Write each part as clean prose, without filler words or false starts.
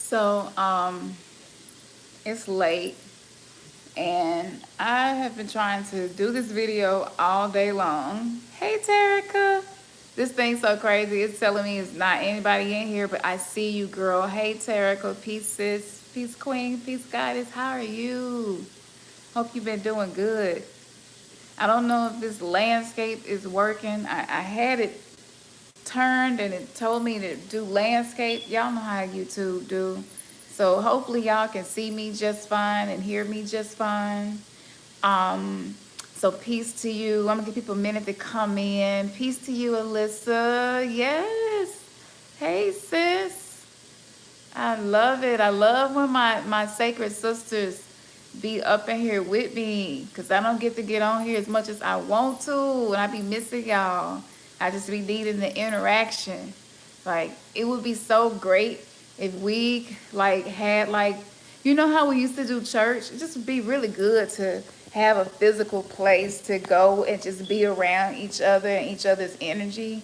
So, it's late and I have been trying to do this video all day long. Hey, Terica. This thing's so crazy. It's telling me it's not anybody in here, but I see you, girl. Hey, Terica. Peace, sis. Peace, queen. Peace, goddess. How are you? Hope you've been doing good. I don't know if this landscape is working. I had it turned and it told me to do landscape. Y'all know how YouTube do. So hopefully y'all can see me just fine and hear me just fine. Um, so peace to you. I'm gonna give people a minute to come in. Peace to you, Alyssa. Yes. Hey, sis. I love it. I love when my sacred sisters be up in here with me because I don't get to get on here as much as I want to, and I be missing y'all. I just be needing the interaction. Like, it would be so great if we like had like, you know how we used to do church? It just would be really good to have a physical place to go and just be around each other and each other's energy.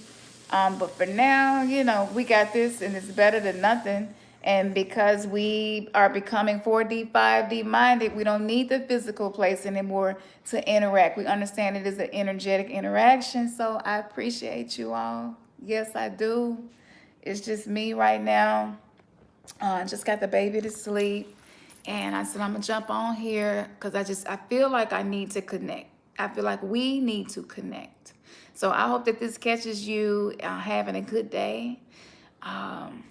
But for now, you know, we got this and it's better than nothing. And because we are becoming 4D, 5D minded, we don't need the physical place anymore to interact. We understand it is an energetic interaction. So I appreciate you all. Yes, I do. It's just me right now. Just got the baby to sleep. And I said, I'm going to jump on here because I feel like I need to connect. I feel like we need to connect. So I hope that this catches you having a good day. Um,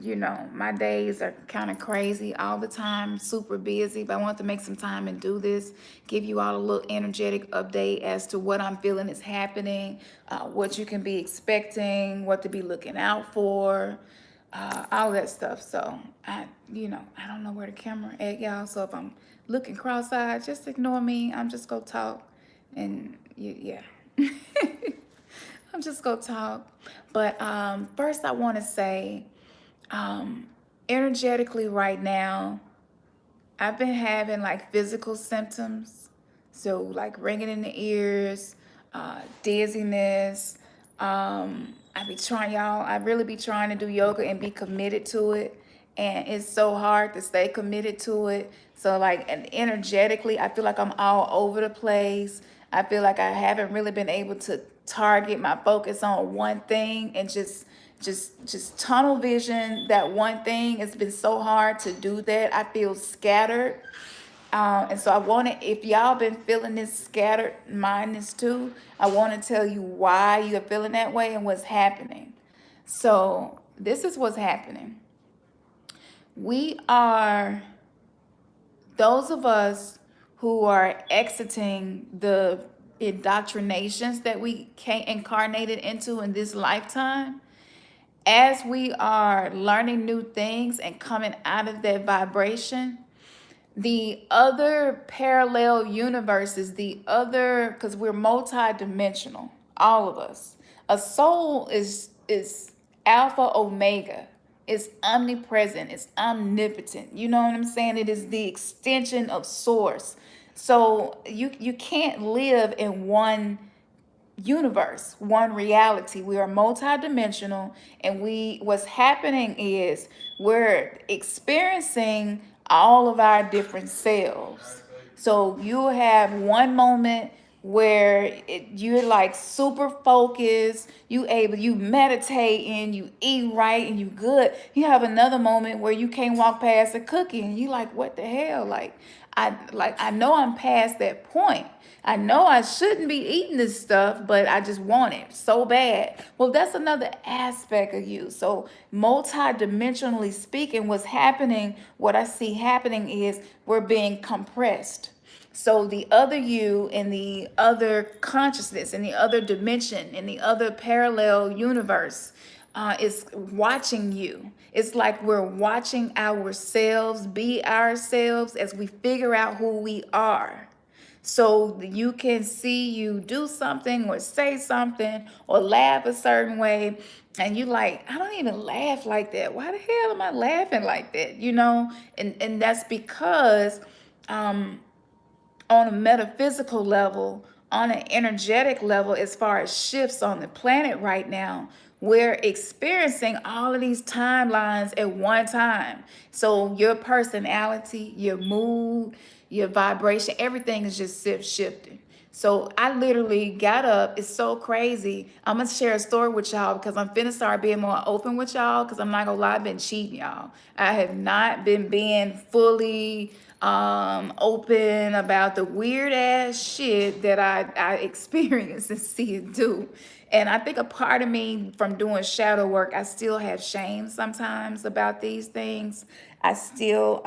you know, my days are kind of crazy all the time, super busy, but I want to make some time and do this, give you all a little energetic update as to what I'm feeling is happening, what you can be expecting, what to be looking out for, all that stuff. So I don't know where the camera at, y'all. So if I'm looking cross-eyed, just ignore me. I'm just gonna talk and yeah. I'm just gonna talk. But first I want to say, energetically right now, I've been having like physical symptoms. So like ringing in the ears, dizziness. I really be trying to do yoga and be committed to it. And it's so hard to stay committed to it. So like, and energetically, I feel like I'm all over the place. I feel like I haven't really been able to target my focus on one thing and just tunnel vision that one thing. It's been so hard to do that. I feel scattered. And so I wanted, if y'all been feeling this scattered mindness too, I want to tell you why you're feeling that way and what's happening. So this is what's happening. We are, those of us who are exiting the indoctrinations that we came incarnated into in this lifetime, as we are learning new things and coming out of that vibration, the other parallel universes, because we're multidimensional, all of us. A soul is alpha omega. It's omnipresent. It's omnipotent. You know what I'm saying? It is the extension of source. So you can't live in one universe, one reality. We are multidimensional, and what's happening is we're experiencing all of our different selves. So you'll have one moment where you're like super focused, you meditate and you eat right and you good. You have another moment where you can't walk past a cookie and you like, what the hell? I know I'm past that point. I know I shouldn't be eating this stuff, but I just want it so bad. Well, that's another aspect of you. So multidimensionally speaking, what I see happening is we're being compressed. So the other you in the other consciousness, in the other dimension, in the other parallel universe, is watching you. It's like we're watching ourselves be ourselves as we figure out who we are. So you can see you do something or say something or laugh a certain way. And you like, I don't even laugh like that. Why the hell am I laughing like that? You know? And that's because on a metaphysical level, on an energetic level, as far as shifts on the planet right now, we're experiencing all of these timelines at one time. So your personality, your mood, your vibration, everything is just shifting. So I literally got up. It's so crazy. I'm gonna share a story with y'all because I'm finna start being more open with y'all. Because I'm not gonna lie, I've been cheating y'all. I have not been being fully open about the weird ass shit that I experience and see it do. And I think a part of me from doing shadow work, I still have shame sometimes about these things. I still,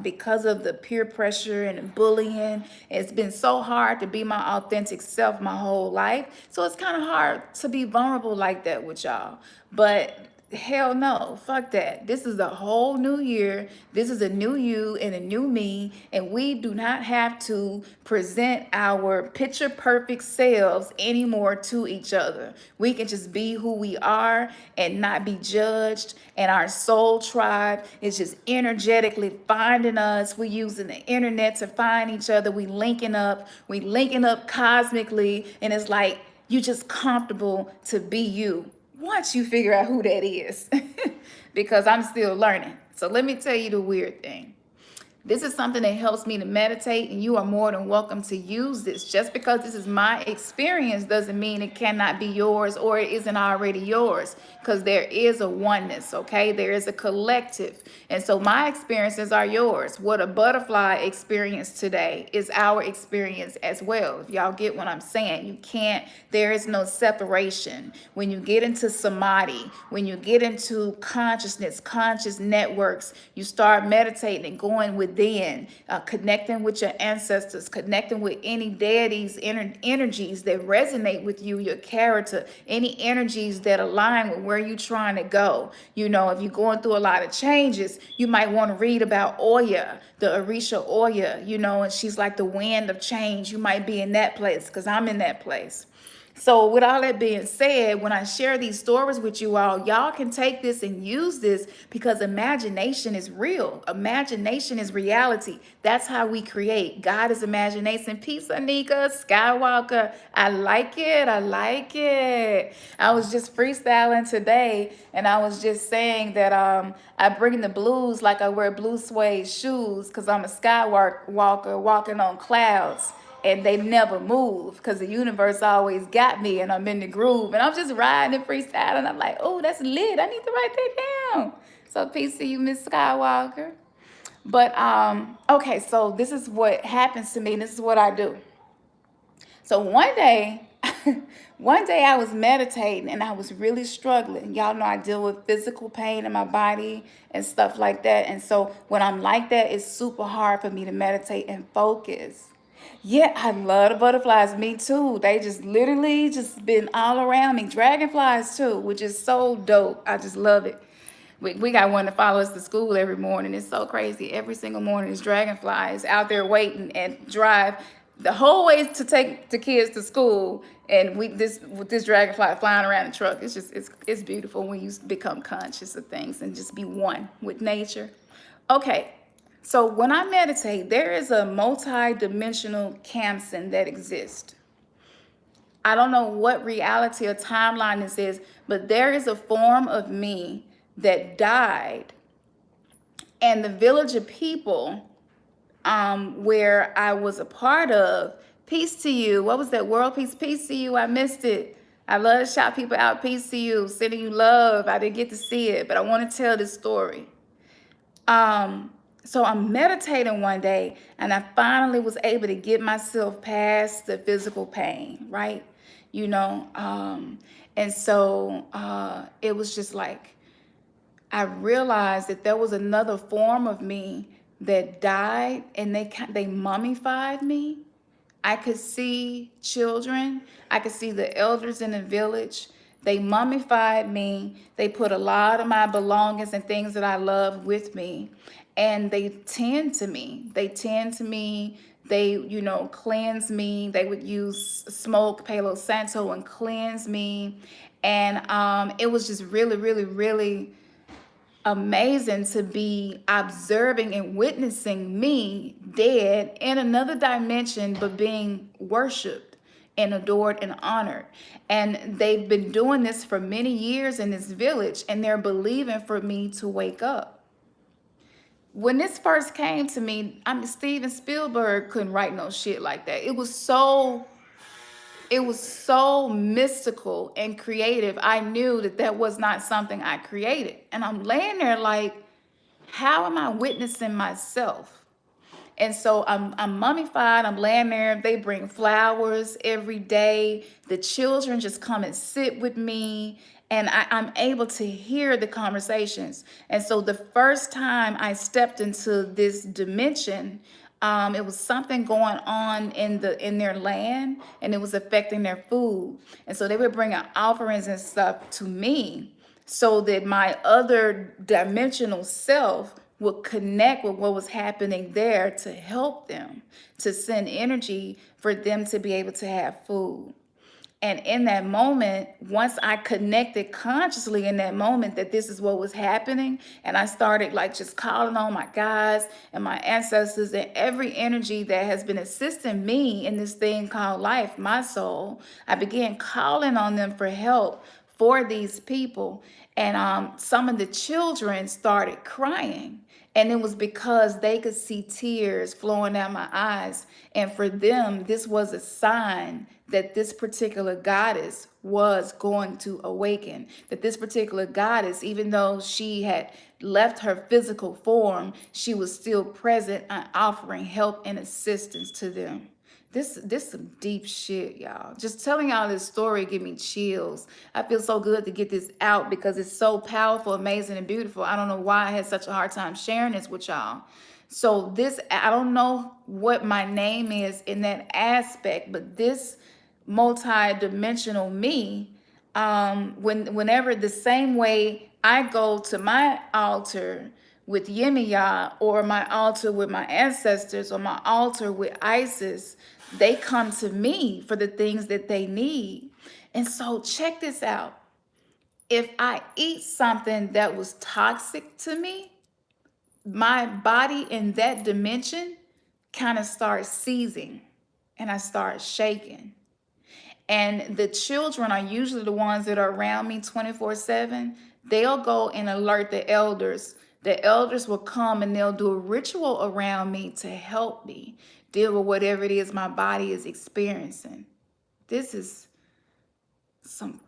because of the peer pressure and the bullying, it's been so hard to be my authentic self my whole life. So it's kind of hard to be vulnerable like that with y'all. But hell no, fuck that. This is a whole new year. This is a new you and a new me. And we do not have to present our picture perfect selves anymore to each other. We can just be who we are and not be judged. And our soul tribe is just energetically finding us. We're using the internet to find each other. We linking up. We linking up cosmically. And it's like you just comfortable to be you once you figure out who that is. Because I'm still learning. So let me tell you the weird thing. This is something that helps me to meditate, and you are more than welcome to use this. Just because this is my experience doesn't mean it cannot be yours or it isn't already yours, because there is a oneness, okay? There is a collective. And so my experiences are yours. What a butterfly experienced today is our experience as well. If y'all get what I'm saying, you can't, there is no separation. When you get into samadhi, when you get into consciousness, conscious networks, you start meditating and going within, connecting with your ancestors, connecting with any deities, energies that resonate with you, your character, any energies that align with where you're trying to go. You know, if you're going through a lot of changes, you might want to read about Oya, the Orisha Oya, you know, and she's like the wind of change. You might be in that place because I'm in that place. So with all that being said, when I share these stories with you all, y'all can take this and use this because imagination is real. Imagination is reality. That's how we create. God is imagination. Peace, Anika, Skywalker. I like it. I like it. I was just freestyling today and I was just saying that I bring the blues like I wear blue suede shoes because I'm a skywalker walking on clouds. And they never move because the universe always got me and I'm in the groove and I'm just riding and freestyling. I'm like, oh, that's lit. I need to write that down. So peace to you, Miss Skywalker. But okay, so this is what happens to me. This is what I do. So one day, one day I was meditating and I was really struggling. Y'all know I deal with physical pain in my body and stuff like that. And so when I'm like that, it's super hard for me to meditate and focus. Yeah, I love the butterflies. Me too. They just literally just been all around me. Dragonflies too, which is so dope. I just love it. We got one to follow us to school every morning. It's so crazy. Every single morning, this dragonfly is out there waiting and drive the whole way to take the kids to school. And with this dragonfly flying around the truck. It's just it's beautiful when you become conscious of things and just be one with nature. Okay, so when I meditate, there is a multi-dimensional Kamsin that exists. I don't know what reality or timeline this is, but there is a form of me that died. And the village of people where I was a part of, peace to you. What was that? World peace, peace to you. I missed it. I love to shout people out, peace to you, sending you love. I didn't get to see it, but I want to tell this story. So I'm meditating one day and I finally was able to get myself past the physical pain, right? You know, and so it was just like, I realized that there was another form of me that died and they mummified me. I could see children. I could see the elders in the village. They mummified me. They put a lot of my belongings and things that I love with me. And they tend to me. They tend to me. They, cleanse me. They would use smoke, Palo Santo, and cleanse me. And it was just really, really, really amazing to be observing and witnessing me dead in another dimension, but being worshiped and adored and honored. And they've been doing this for many years in this village, and they're believing for me to wake up. When this first came to me, Steven Spielberg couldn't write no shit like that. It was so mystical and creative. I knew that that was not something I created. And I'm laying there like, how am I witnessing myself? And so I'm mummified. I'm laying there. They bring flowers every day. The children just come and sit with me. And I'm able to hear the conversations. And so the first time I stepped into this dimension, it was something going on in their land, and it was affecting their food. And so they were bringing offerings and stuff to me, so that my other dimensional self would connect with what was happening there to help them, to send energy for them to be able to have food. And in that moment, once I connected consciously in that moment that this is what was happening, and I started like just calling on my guides and my ancestors and every energy that has been assisting me in this thing called life, my soul, I began calling on them for help for these people. And some of the children started crying. And it was because they could see tears flowing down my eyes. And for them, this was a sign that this particular goddess was going to awaken. That this particular goddess, even though she had left her physical form, she was still present and offering help and assistance to them. This some deep shit, y'all. Just telling y'all this story give me chills. I feel so good to get this out because it's so powerful, amazing, and beautiful. I don't know why I had such a hard time sharing this with y'all. So this, I don't know what my name is in that aspect, but this multi-dimensional me, whenever the same way I go to my altar with Yemiya, or my altar with my ancestors, or my altar with Isis, they come to me for the things that they need. And so check this out. If I eat something that was toxic to me, my body in that dimension kind of starts seizing and I start shaking. And the children are usually the ones that are around me 24/7. They'll go and alert the elders. The elders will come and they'll do a ritual around me to help me deal with whatever it is my body is experiencing. This is some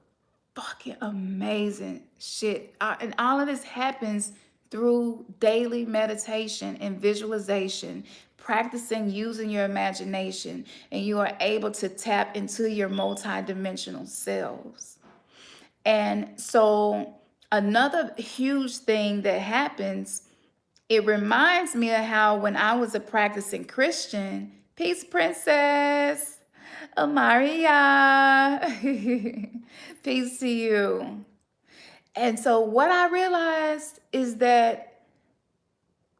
fucking amazing shit. And all of this happens through daily meditation and visualization, practicing using your imagination, and you are able to tap into your multidimensional selves. And so, another huge thing that happens, it reminds me of how when I was a practicing Christian, peace princess, Amaria, peace to you. And so what I realized is that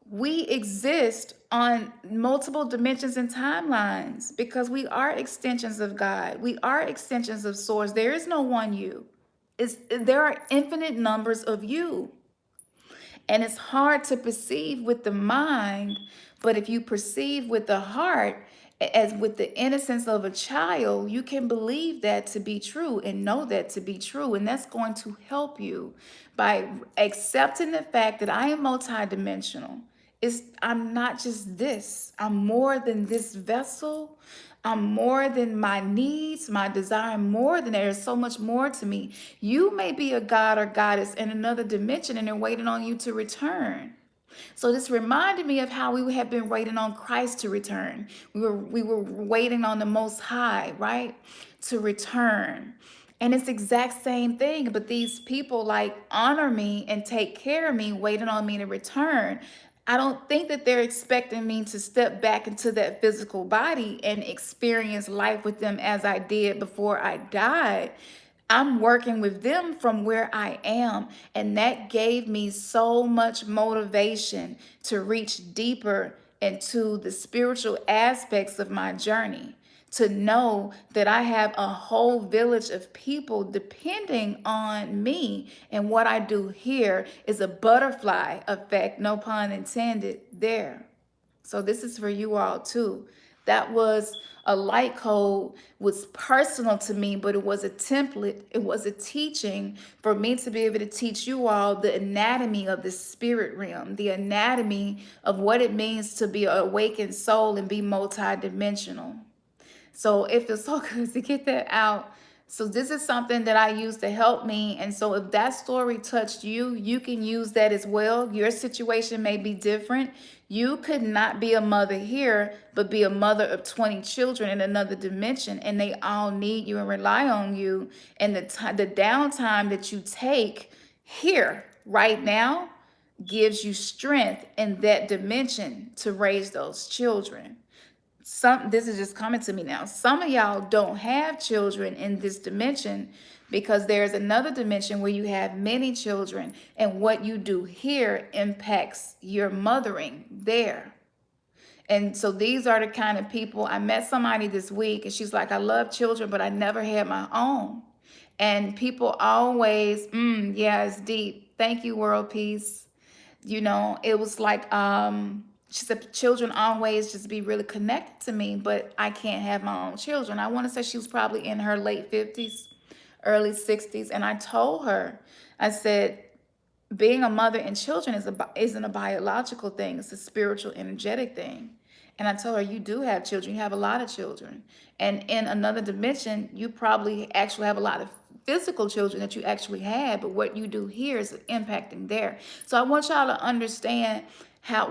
we exist on multiple dimensions and timelines because we are extensions of God. We are extensions of Source. There is no one you. There are infinite numbers of you. And it's hard to perceive with the mind, but if you perceive with the heart, as with the innocence of a child, you can believe that to be true and know that to be true. And that's going to help you by accepting the fact that I am multidimensional. I'm not just this. I'm more than this vessel. I'm more than my needs, my desire, more than there is so much more to me. You may be a god or goddess in another dimension and they're waiting on you to return. So this reminded me of how we have been waiting on Christ to return. We were waiting on the Most High, right, to return. And it's the exact same thing, but these people like honor me and take care of me, waiting on me to return. I don't think that they're expecting me to step back into that physical body and experience life with them as I did before I died. I'm working with them from where I am. And that gave me so much motivation to reach deeper into the spiritual aspects of my journey. To know that I have a whole village of people depending on me, and what I do here is a butterfly effect, no pun intended, there. So this is for you all too. That was a light code, was personal to me, but it was a template. It was a teaching for me to be able to teach you all the anatomy of the spirit realm, the anatomy of what it means to be an awakened soul and be multidimensional. So it feels so good to get that out. So this is something that I use to help me. And so if that story touched you, you can use that as well. Your situation may be different. You could not be a mother here, but be a mother of 20 children in another dimension, and they all need you and rely on you. And the downtime that you take here right now gives you strength in that dimension to raise those children. This is just coming to me now. Some of y'all don't have children in this dimension because there's another dimension where you have many children, and what you do here impacts your mothering there. And so these are the kind of people. I met somebody this week and she's like, I love children, but I never had my own. And people always, yeah, it's deep. Thank you, world peace. It was like, she said children always just be really connected to me, but I can't have my own children. I want to say she was probably in her late 50s, early 60s. And I told her, I said, being a mother and children isn't a biological thing. It's a spiritual, energetic thing. And I told her, you do have children. You have a lot of children. And in another dimension, you probably actually have a lot of physical children that you actually had, but what you do here is impacting there. So I want y'all to understand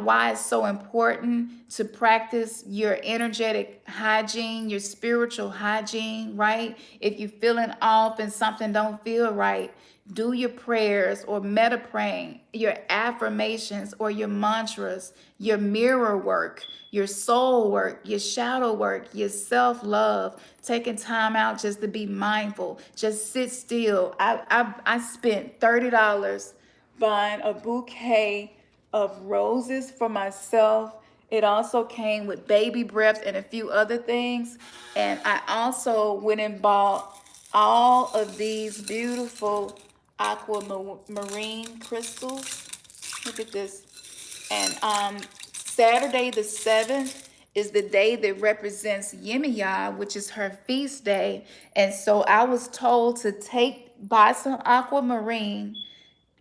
why it's so important to practice your energetic hygiene, your spiritual hygiene, right? If you're feeling off and something don't feel right, do your prayers or meta praying, your affirmations or your mantras, your mirror work, your soul work, your shadow work, your self-love, taking time out just to be mindful, just sit still. I spent $30 buying a bouquet of roses for myself. It also came with baby breath and a few other things. And I also went and bought all of these beautiful aquamarine crystals. Look at this. And Saturday the 7th is the day that represents Yemiya, which is her feast day. And so I was told to buy some aquamarine,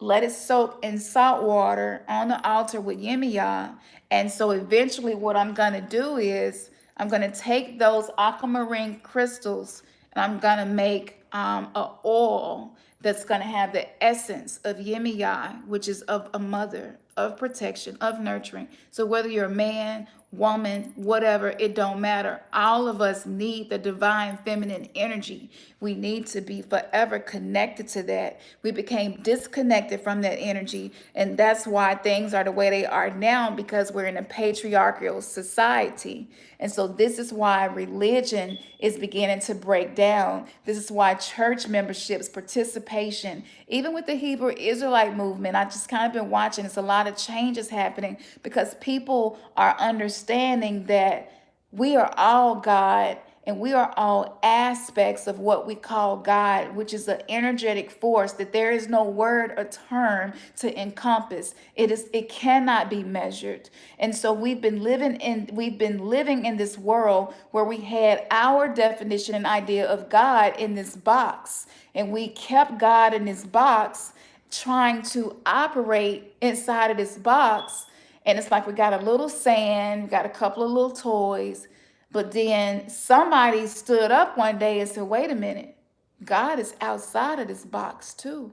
let it soak in salt water on the altar with Yemiya. And so eventually what I'm going to do is I'm going to take those aquamarine crystals and I'm going to make a oil that's going to have the essence of Yemiya, which is of a mother, of protection, of nurturing. So whether you're a man, woman, whatever, it don't matter. All of us need the divine feminine energy. We need to be forever connected to that. We became disconnected from that energy, and that's why things are the way they are now, because we're in a patriarchal society. And so this is why religion is beginning to break down. This is why church memberships, participation, even with the Hebrew Israelite movement, I just kind of been watching, it's a lot of changes happening because people are understanding that we are all God and we are all aspects of what we call God, which is an energetic force that there is no word or term to encompass. It cannot be measured. And so we've been living in this world where we had our definition and idea of God in this box, and we kept God in this box, trying to operate inside of this box. And it's like we got a little sand, we got a couple of little toys. But then somebody stood up one day and said, wait a minute, God is outside of this box too.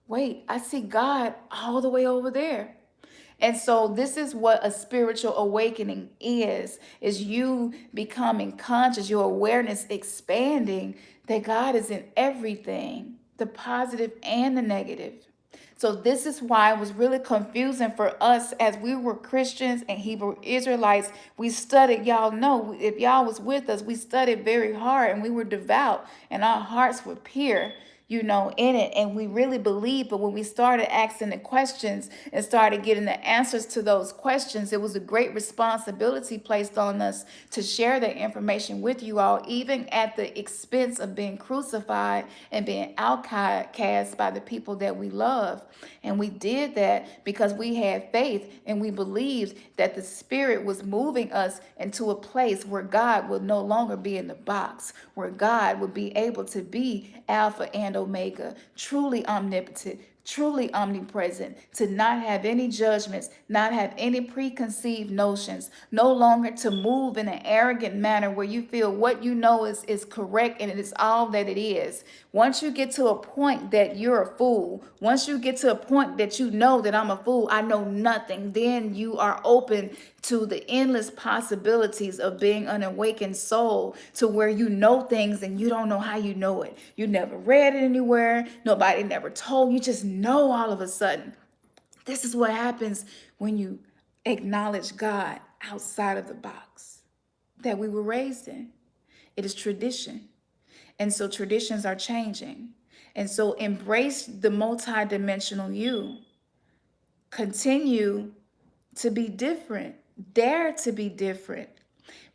Wait, I see God all the way over there. And so this is what a spiritual awakening is you becoming conscious, your awareness expanding that God is in everything, the positive and the negative. So this is why it was really confusing for us as we were Christians and Hebrew Israelites. We studied, y'all know, if y'all was with us, we studied very hard and we were devout and our hearts were pure. in it, and we really believe. But when we started asking the questions and started getting the answers to those questions, it was a great responsibility placed on us to share that information with you all, even at the expense of being crucified and being outcast by the people that we love. And we did that because we had faith and we believed that the Spirit was moving us into a place where God would no longer be in the box, where God would be able to be Alpha and Omega, truly omnipotent, truly omnipresent, to not have any judgments, not have any preconceived notions, no longer to move in an arrogant manner where you feel what you know is correct and it is all that it is. Once you get to a point that you're a fool, once you get to a point that you know that I'm a fool, I know nothing, then you are open to the endless possibilities of being an awakened soul, to where you know things and you don't know how you know it. You never read it anywhere. Nobody never told you. Just know all of a sudden. This is what happens when you acknowledge God outside of the box that we were raised in. It is tradition. And so traditions are changing. And so embrace the multidimensional you. Continue to be different. Dare to be different.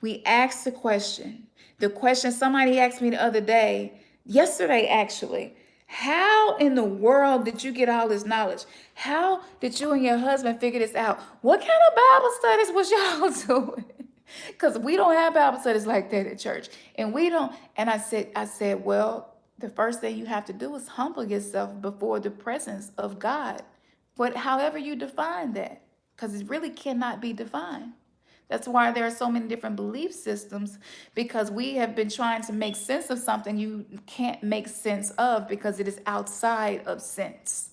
We ask the question. The question somebody asked me the other day, yesterday actually, how in the world did you get all this knowledge? How did you and your husband figure this out? What kind of Bible studies was y'all doing? Because we don't have Bible studies like that at church. And we don't. And I said, well, the first thing you have to do is humble yourself before the presence of God. However you define that, because it really cannot be defined. That's why there are so many different belief systems, because we have been trying to make sense of something you can't make sense of because it is outside of sense.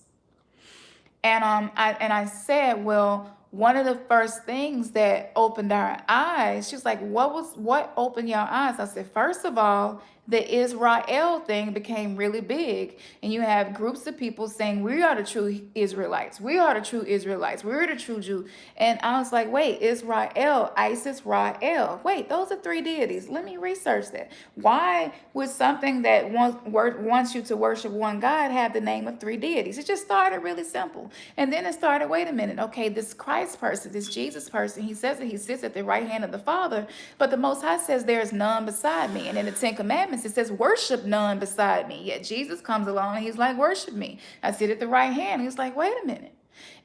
And I said, well, one of the first things that opened our eyes, she was like, what opened your eyes? I said, first of all, the Israel thing became really big. And you have groups of people saying, we are the true Israelites. We are the true Israelites. We're the true Jew. And I was like, wait, Israel, Isis, Rael. Wait, those are three deities. Let me research that. Why would something that wants you to worship one God have the name of three deities? It just started really simple. And then it started, wait a minute, okay, this Christ person, this Jesus person, he says that he sits at the right hand of the Father, but the Most High says there is none beside me. And in the Ten Commandments, it says, worship none beside me. Yet Jesus comes along and he's like, worship me. I sit at the right hand. He's like, wait a minute.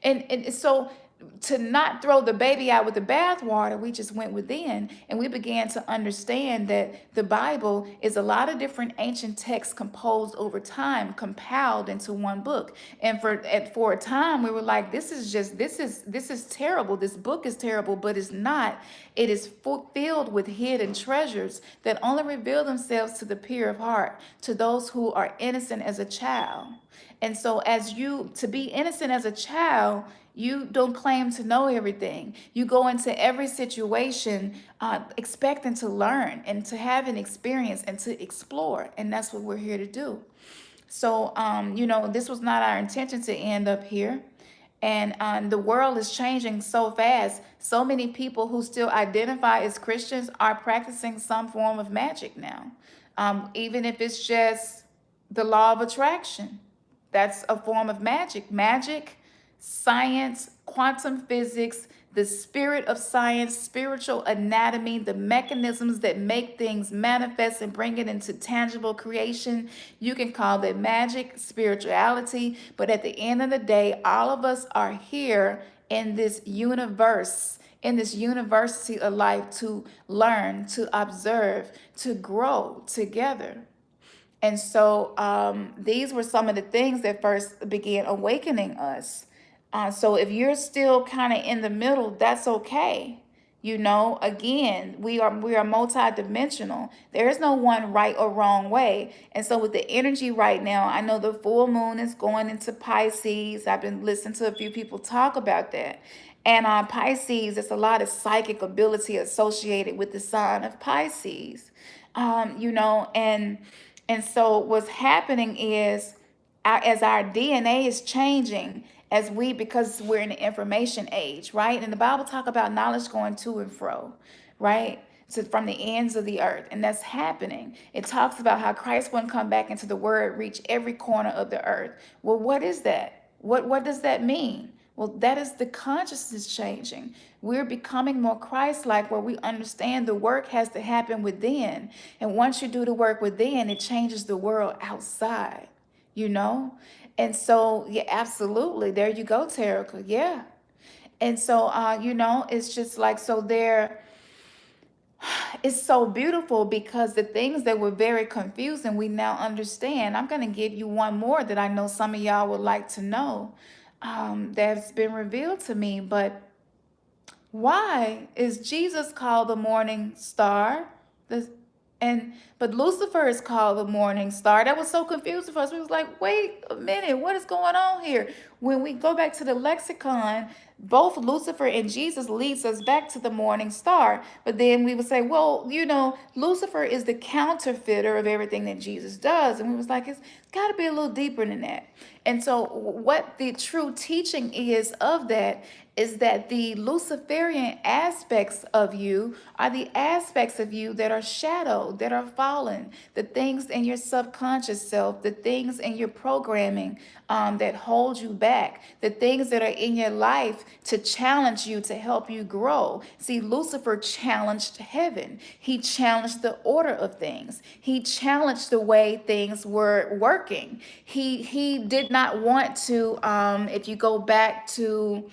And so to not throw the baby out with the bathwater, we just went within and we began to understand that the Bible is a lot of different ancient texts composed over time, compiled into one book. And for a time, we were like, this is terrible. This book is terrible, but it's not. It is filled with hidden treasures that only reveal themselves to the pure of heart, to those who are innocent as a child. And so to be innocent as a child, you don't claim to know everything. You go into every situation expecting to learn and to have an experience and to explore. And that's what we're here to do. So, this was not our intention to end up here. And the world is changing so fast. So many people who still identify as Christians are practicing some form of magic now. Even if it's just the law of attraction. That's a form of magic. Magic, science, quantum physics, the spirit of science, spiritual anatomy, the mechanisms that make things manifest and bring it into tangible creation. You can call that magic, spirituality, but at the end of the day, all of us are here in this universe, in this university of life, to learn, to observe, to grow together. And so these were some of the things that first began awakening us. So if you're still kind of in the middle, that's okay. Again, we are multidimensional. There is no one right or wrong way. And so with the energy right now, I know the full moon is going into Pisces. I've been listening to a few people talk about that. And Pisces, there's a lot of psychic ability associated with the sign of Pisces. And so what's happening is as our DNA is changing, because we're in the information age, right? And the Bible talk about knowledge going to and fro, right? from the ends of the earth, and that's happening. It talks about how Christ wouldn't come back until the word reach every corner of the earth. Well, what is that? What does that mean? Well, that is the consciousness changing. We're becoming more Christ-like, where we understand the work has to happen within, and once you do the work within, it changes the world outside. You know, and so yeah, absolutely. There you go, Terica. Yeah, and so it's just like, so there, it's so beautiful because the things that were very confusing, we now understand. I'm going to give you one more that I know some of y'all would like to know, that's been revealed to me. But why is Jesus called the morning star? The but Lucifer is called the morning star. That was so confusing for us. We was like, wait a minute, what is going on here? When we go back to the lexicon, both Lucifer and Jesus leads us back to the morning star. But then we would say, well, Lucifer is the counterfeiter of everything that Jesus does. And we was like, it's got to be a little deeper than that. And so what the true teaching is of that is that the Luciferian aspects of you are the aspects of you that are shadowed, that are fallen, the things in your subconscious self, the things in your programming that hold you back, the things that are in your life to challenge you, to help you grow. See, Lucifer challenged heaven. He challenged the order of things. He challenged the way things were working. He did not want to, if you go back to,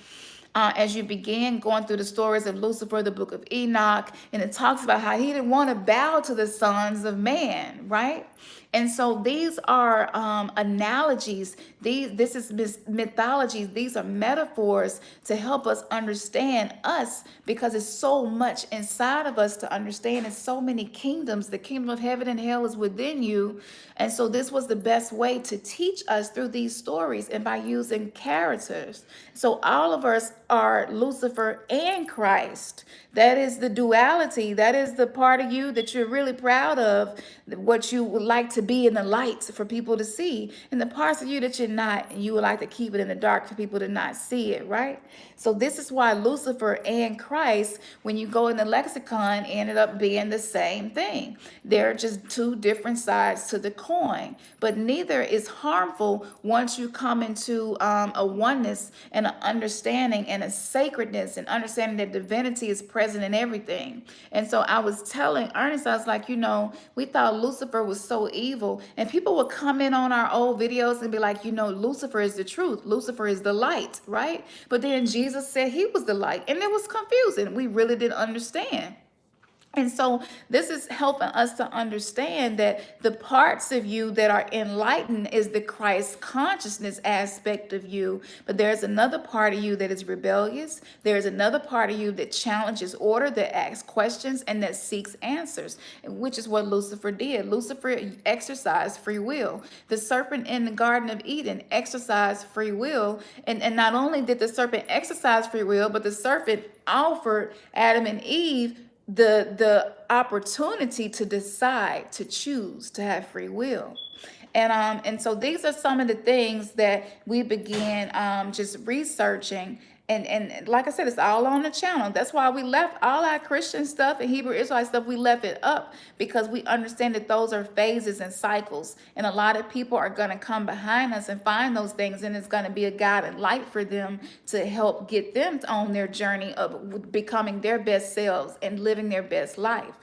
as you begin going through the stories of Lucifer, the book of Enoch, and it talks about how he didn't want to bow to the sons of man, right? And so these are analogies. This is mythologies. These are metaphors to help us understand us, because it's so much inside of us to understand. It's so many kingdoms. The kingdom of heaven and hell is within you. And so this was the best way to teach us through these stories, and by using characters. So all of us are Lucifer and Christ. That is the duality. That is the part of you that you're really proud of, what you would like to be in the light for people to see, and the parts of you that you're not, and you would like to keep it in the dark for people to not see it, right? So this is why Lucifer and Christ, when you go in the lexicon, ended up being the same thing. They're just two different sides to the coin, but neither is harmful once you come into a oneness and an understanding and a sacredness, and understanding that divinity is present in everything. And so I was telling Ernest, I was like, we thought Lucifer was so evil, and people would come in on our old videos and be like, Lucifer is the truth. Lucifer is the light, right? But then Jesus said he was the light, and it was confusing. We really didn't understand. And so this is helping us to understand that the parts of you that are enlightened is the Christ consciousness aspect of you. But there's another part of you that is rebellious. There's another part of you that challenges order, that asks questions, and that seeks answers, which is what Lucifer did. Lucifer exercised free will. The serpent in the Garden of Eden exercised free will. And not only did the serpent exercise free will, but the serpent offered Adam and Eve the opportunity to decide, to choose, to have free will. And so these are some of the things that we began just researching. And like I said, it's all on the channel. That's why we left all our Christian stuff and Hebrew Israelite stuff. We left it up because we understand that those are phases and cycles. And a lot of people are going to come behind us and find those things. And it's going to be a guide and light for them to help get them on their journey of becoming their best selves and living their best life.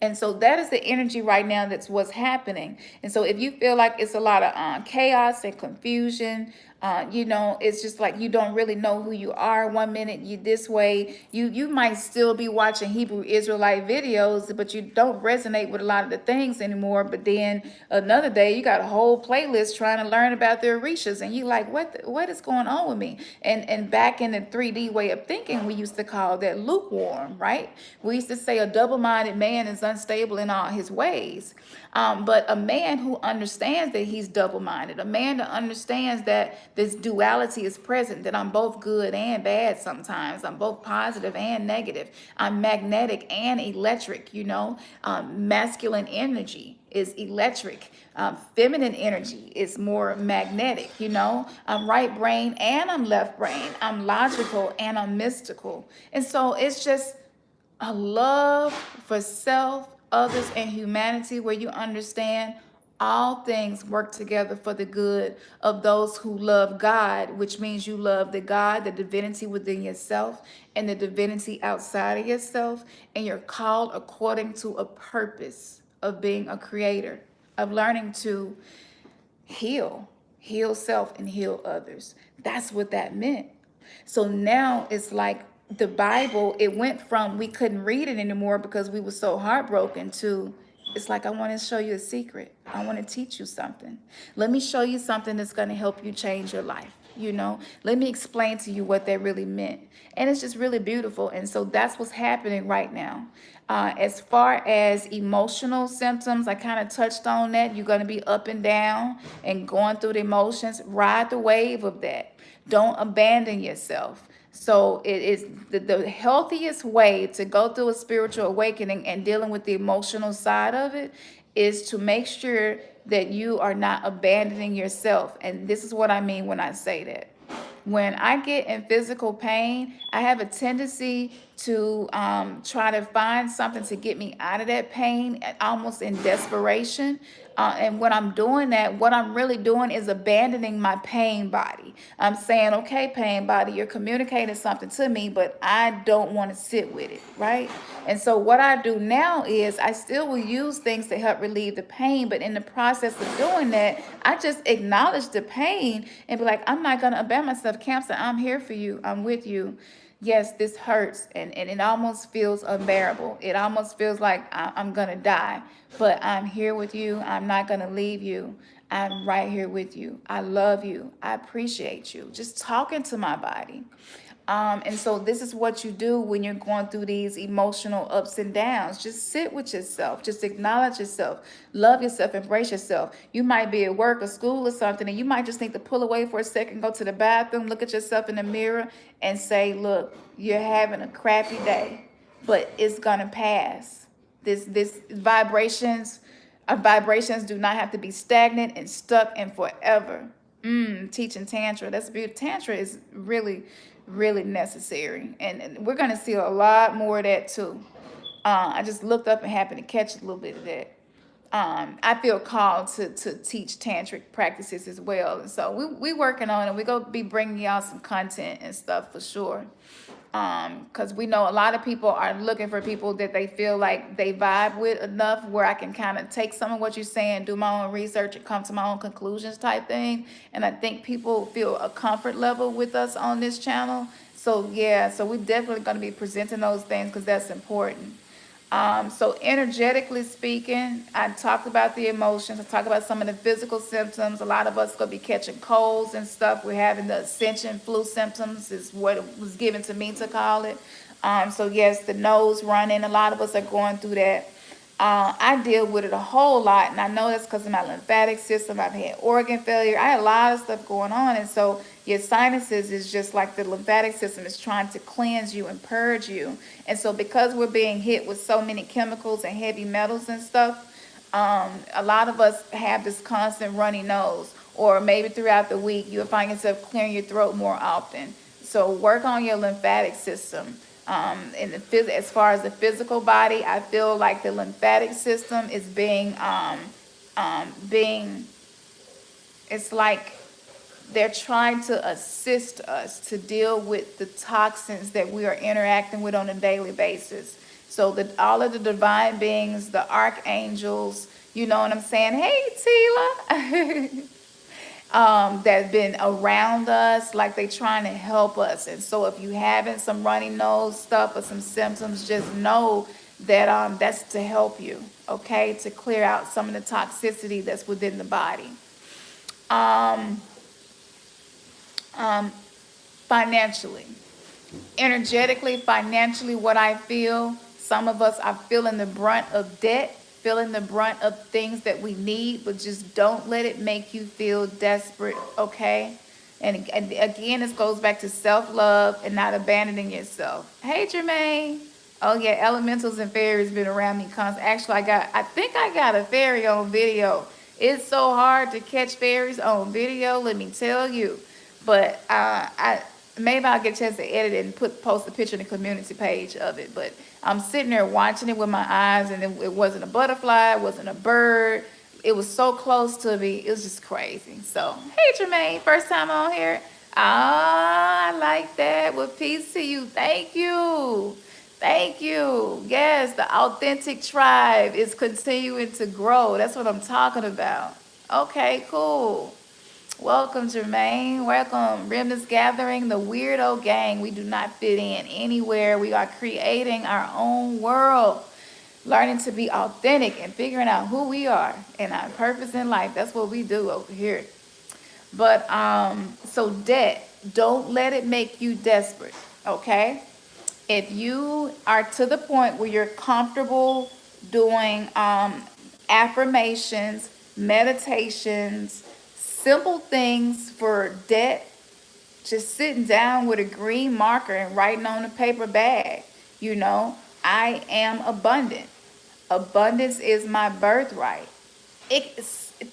And so that is the energy right now. That's what's happening. And so if you feel like it's a lot of chaos and confusion, it's just like you don't really know who you are. One minute you this way, you might still be watching Hebrew Israelite videos, but you don't resonate with a lot of the things anymore. But then another day you got a whole playlist trying to learn about the Orishas, and you like, what is going on with me? And back in the 3D way of thinking, we used to call that lukewarm, right? We used to say a double-minded man is unstable in all his ways. But a man who understands that he's double-minded, a man that understands that this duality is present, that I'm both good and bad sometimes. I'm both positive and negative. I'm magnetic and electric, masculine energy is electric. Feminine energy is more magnetic, I'm right brain and I'm left brain. I'm logical and I'm mystical. And so it's just a love for self, others, and humanity, where you understand all things work together for the good of those who love God, which means you love the God, the divinity within yourself, and the divinity outside of yourself, and you're called according to a purpose of being a creator, of learning to heal self and heal others. That's what that meant. So now it's like the Bible, it went from we couldn't read it anymore because we were so heartbroken to it's like, I want to show you a secret. I want to teach you something. Let me show you something that's going to help you change your life. Let me explain to you what that really meant. And it's just really beautiful. And so that's what's happening right now. As far as emotional symptoms, I kind of touched on that. You're going to be up and down and going through the emotions. Ride the wave of that. Don't abandon yourself. So it is the healthiest way to go through a spiritual awakening and dealing with the emotional side of it is to make sure that you are not abandoning yourself. And this is what I mean when I say that. When I get in physical pain, I have a tendency to try to find something to get me out of that pain, almost in desperation. And when I'm doing that, what I'm really doing is abandoning my pain body. I'm saying, okay, pain body, you're communicating something to me, but I don't want to sit with it, right? And so what I do now is I still will use things to help relieve the pain, but in the process of doing that, I just acknowledge the pain and be like, I'm not going to abandon myself. Cancer, I'm here for you. I'm with you. Yes, this hurts, and it almost feels unbearable. It almost feels like I'm going to die, but I'm here with you. I'm not going to leave you. I'm right here with you. I love you. I appreciate you. Just talking to my body. And so this is what you do when you're going through these emotional ups and downs. Just sit with yourself. Just acknowledge yourself. Love yourself. Embrace yourself. You might be at work or school or something, and you might just need to pull away for a second, go to the bathroom, look at yourself in the mirror, and say, look, you're having a crappy day, but it's going to pass. This vibrations, our vibrations do not have to be stagnant and stuck and forever. Teaching Tantra. That's beautiful. Tantra is really, really necessary. And we're going to see a lot more of that too. I just looked up and happened to catch a little bit of that. I feel called to teach tantric practices as well. And so we working on it. We're going to be bringing y'all some content and stuff for sure. Because we know a lot of people are looking for people that they feel like they vibe with enough where I can kind of take some of what you're saying, do my own research, and come to my own conclusions type thing. And I think people feel a comfort level with us on this channel. So yeah, so we're definitely going to be presenting those things because that's important. So energetically speaking, I talked about the emotions. I talked about some of the physical symptoms. A lot of us going to be catching colds and stuff. We're having the ascension flu symptoms is what it was given to me to call it. So yes, the nose running. A lot of us are going through that. I deal with it a whole lot, and I know that's because of my lymphatic system. I've had organ failure. I had a lot of stuff going on, and so your sinuses is just like the lymphatic system is trying to cleanse you and purge you. And so because we're being hit with so many chemicals and heavy metals and stuff, a lot of us have this constant runny nose, or maybe throughout the week you'll find yourself clearing your throat more often. So work on your lymphatic system. As far as the physical body, I feel like the lymphatic system is it's like they're trying to assist us to deal with the toxins that we are interacting with on a daily basis. So that all of the divine beings, the archangels, you know what I'm saying? Hey, Tila. That have been around us, like they trying to help us. And so if you having some runny nose stuff or some symptoms, just know that that's to help you, okay, to clear out some of the toxicity that's within the body. Financially, energetically, financially, what I feel, some of us are feeling the brunt of debt, feeling the brunt of things that we need, but just don't let it make you feel desperate, okay? And again, this goes back to self-love and not abandoning yourself. Hey, Jermaine. Oh, yeah, elementals and fairies been around me constantly. Actually, I think I got a fairy on video. It's so hard to catch fairies on video, let me tell you. But maybe I'll get a chance to edit it and post a picture in the community page of it. But I'm sitting there watching it with my eyes, and it wasn't a butterfly, it wasn't a bird. It was so close to me. It was just crazy. So, hey, Jermaine, first time on here. Ah, I like that. Well, peace to you. Thank you. Thank you. Yes, the authentic tribe is continuing to grow. That's what I'm talking about. Okay, cool. Welcome, Jermaine. Welcome, Remnants Gathering, the Weirdo Gang. We do not fit in anywhere. We are creating our own world, learning to be authentic and figuring out who we are and our purpose in life. That's what we do over here. But so debt, don't let it make you desperate, okay? If you are to the point where you're comfortable doing affirmations, meditations, simple things for debt, just sitting down with a green marker and writing on a paper bag, you know, I am abundant. Abundance is my birthright. It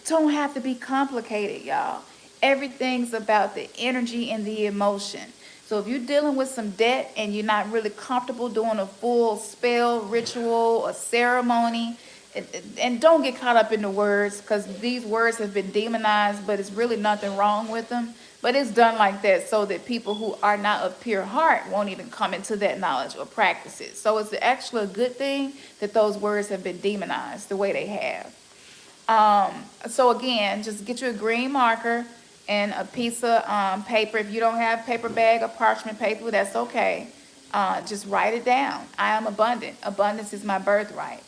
don't have to be complicated, y'all. Everything's about the energy and the emotion. So if you're dealing with some debt and you're not really comfortable doing a full spell, ritual, or ceremony, and don't get caught up in the words, because these words have been demonized, but it's really nothing wrong with them. But it's done like that so that people who are not of pure heart won't even come into that knowledge or practice it. So it's actually a good thing that those words have been demonized the way they have. So again, just get you a green marker and a piece of paper. If you don't have paper bag or parchment paper, that's okay. Just write it down. I am abundant. Abundance is my birthright.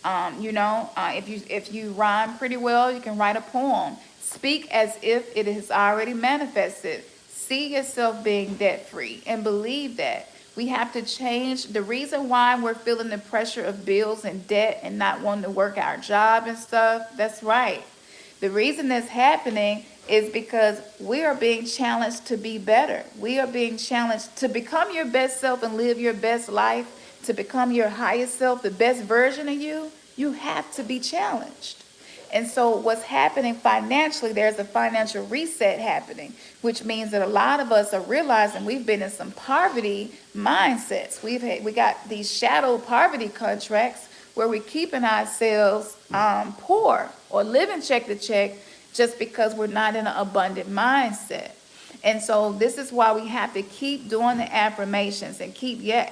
If you rhyme pretty well, you can write a poem. Speak as if it has already manifested. See yourself being debt-free and believe that. We have to change. The reason why we're feeling the pressure of bills and debt and not wanting to work our job and stuff, that's right. The reason that's happening is because we are being challenged to be better. We are being challenged to become your best self and live your best life, to become your highest self, the best version of you. You have to be challenged. And so what's happening financially, there's a financial reset happening, which means that a lot of us are realizing we've been in some poverty mindsets. We got these shadow poverty contracts where we're keeping ourselves poor or living check to check just because we're not in an abundant mindset. And so this is why we have to keep doing the affirmations and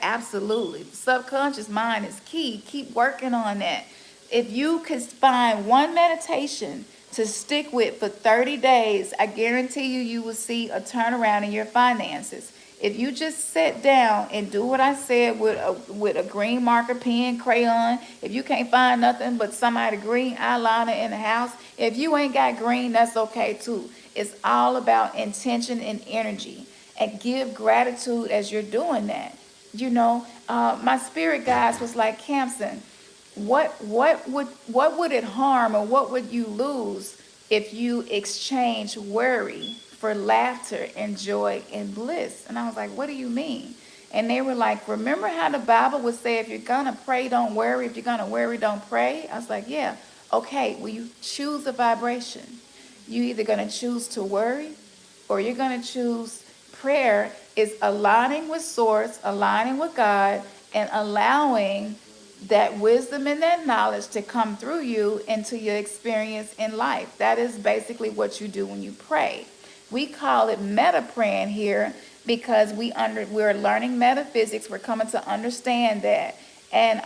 absolutely. The subconscious mind is key. Keep working on that. If you can find one meditation to stick with for 30 days, I guarantee you will see a turnaround in your finances. If you just sit down and do what I said with a green marker, pen, crayon, if you can't find nothing but somebody green eyeliner in the house, if you ain't got green, that's okay too. It's all about intention and energy. And give gratitude as you're doing that. My spirit guides was like, Campson, what would it harm or what would you lose if you exchange worry for laughter and joy and bliss? And I was like, what do you mean? And they were like, remember how the Bible would say, if you're gonna pray, don't worry. If you're gonna worry, don't pray. I was like, yeah. Okay, well, you choose a vibration. You either gonna choose to worry or you're gonna choose prayer. Is aligning with source, aligning with God, and allowing that wisdom and that knowledge to come through you into your experience in life. That is basically what you do when you pray. We call it meta praying here because we're learning metaphysics. We're coming to understand that. And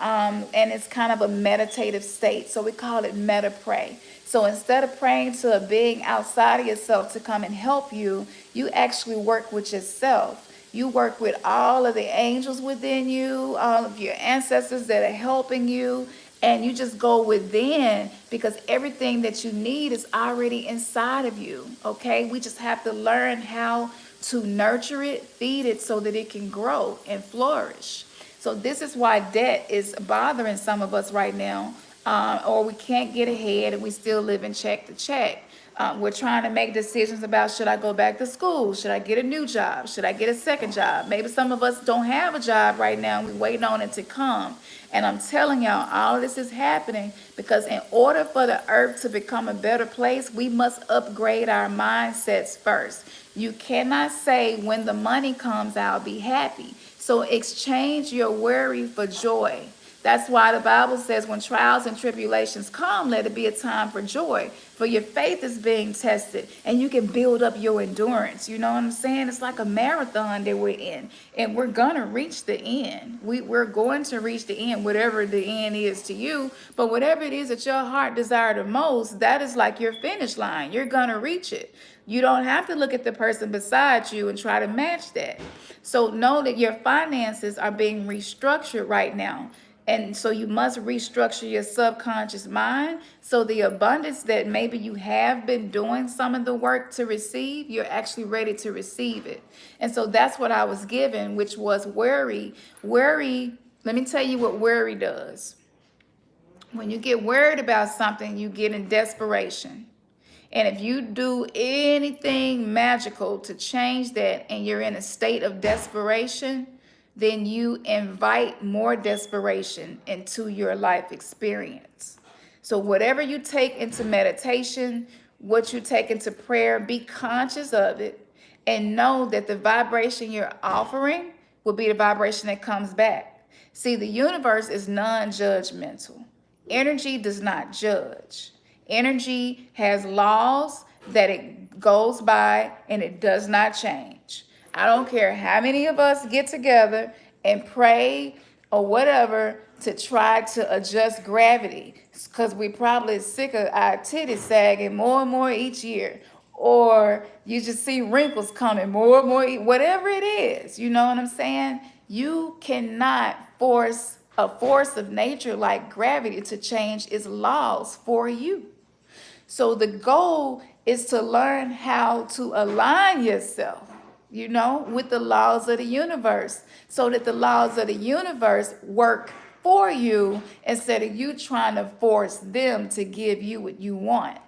it's kind of a meditative state. So we call it meta pray. So instead of praying to a being outside of yourself to come and help you, you actually work with yourself. You work with all of the angels within you, all of your ancestors that are helping you, and you just go within because everything that you need is already inside of you, okay? We just have to learn how to nurture it, feed it so that it can grow and flourish. So this is why debt is bothering some of us right now, or we can't get ahead and we still live in check to check. We're trying to make decisions about, should I go back to school? Should I get a new job? Should I get a second job? Maybe some of us don't have a job right now. We're waiting on it to come. And I'm telling y'all, all of this is happening because in order for the earth to become a better place, we must upgrade our mindsets first. You cannot say when the money comes, I'll be happy. So exchange your worry for joy. That's why the Bible says when trials and tribulations come, let it be a time for joy. For your faith is being tested and you can build up your endurance. You know what I'm saying? It's like a marathon that we're in and we're going to reach the end. We're going to reach the end, whatever the end is to you. But whatever it is that your heart desires the most, that is like your finish line. You're going to reach it. You don't have to look at the person beside you and try to match that. So know that your finances are being restructured right now. And so you must restructure your subconscious mind. So the abundance that maybe you have been doing some of the work to receive, you're actually ready to receive it. And so that's what I was given, which was worry. Worry, let me tell you what worry does. When you get worried about something, you get in desperation. And if you do anything magical to change that and you're in a state of desperation, then you invite more desperation into your life experience. So whatever you take into meditation, what you take into prayer, be conscious of it and know that the vibration you're offering will be the vibration that comes back. See, the universe is non-judgmental. Energy does not judge. Energy has laws that it goes by and it does not change. I don't care how many of us get together and pray or whatever to try to adjust gravity because we probably sick of our titties sagging more and more each year. Or you just see wrinkles coming more and more, whatever it is, you know what I'm saying? You cannot force a force of nature like gravity to change its laws for you. So the goal is to learn how to align yourself, you know, with the laws of the universe so that the laws of the universe work for you instead of you trying to force them to give you what you want.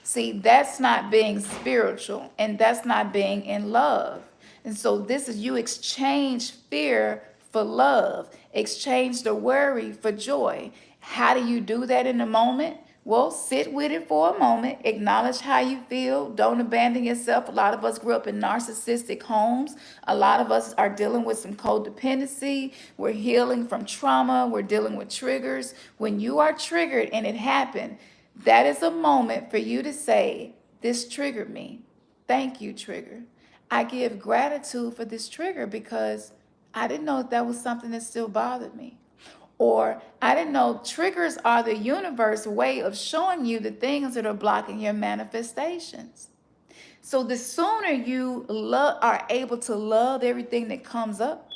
See, that's not being spiritual and that's not being in love. And so this is you exchange fear for love, exchange the worry for joy. How do you do that in the moment? Well, sit with it for a moment, acknowledge how you feel, don't abandon yourself. A lot of us grew up in narcissistic homes. A lot of us are dealing with some codependency. We're healing from trauma. We're dealing with triggers. When you are triggered and it happened, that is a moment for you to say, this triggered me. Thank you, trigger. I give gratitude for this trigger because I didn't know that was something that still bothered me. Or I didn't know triggers are the universe way of showing you the things that are blocking your manifestations. So the sooner you are able to love everything that comes up,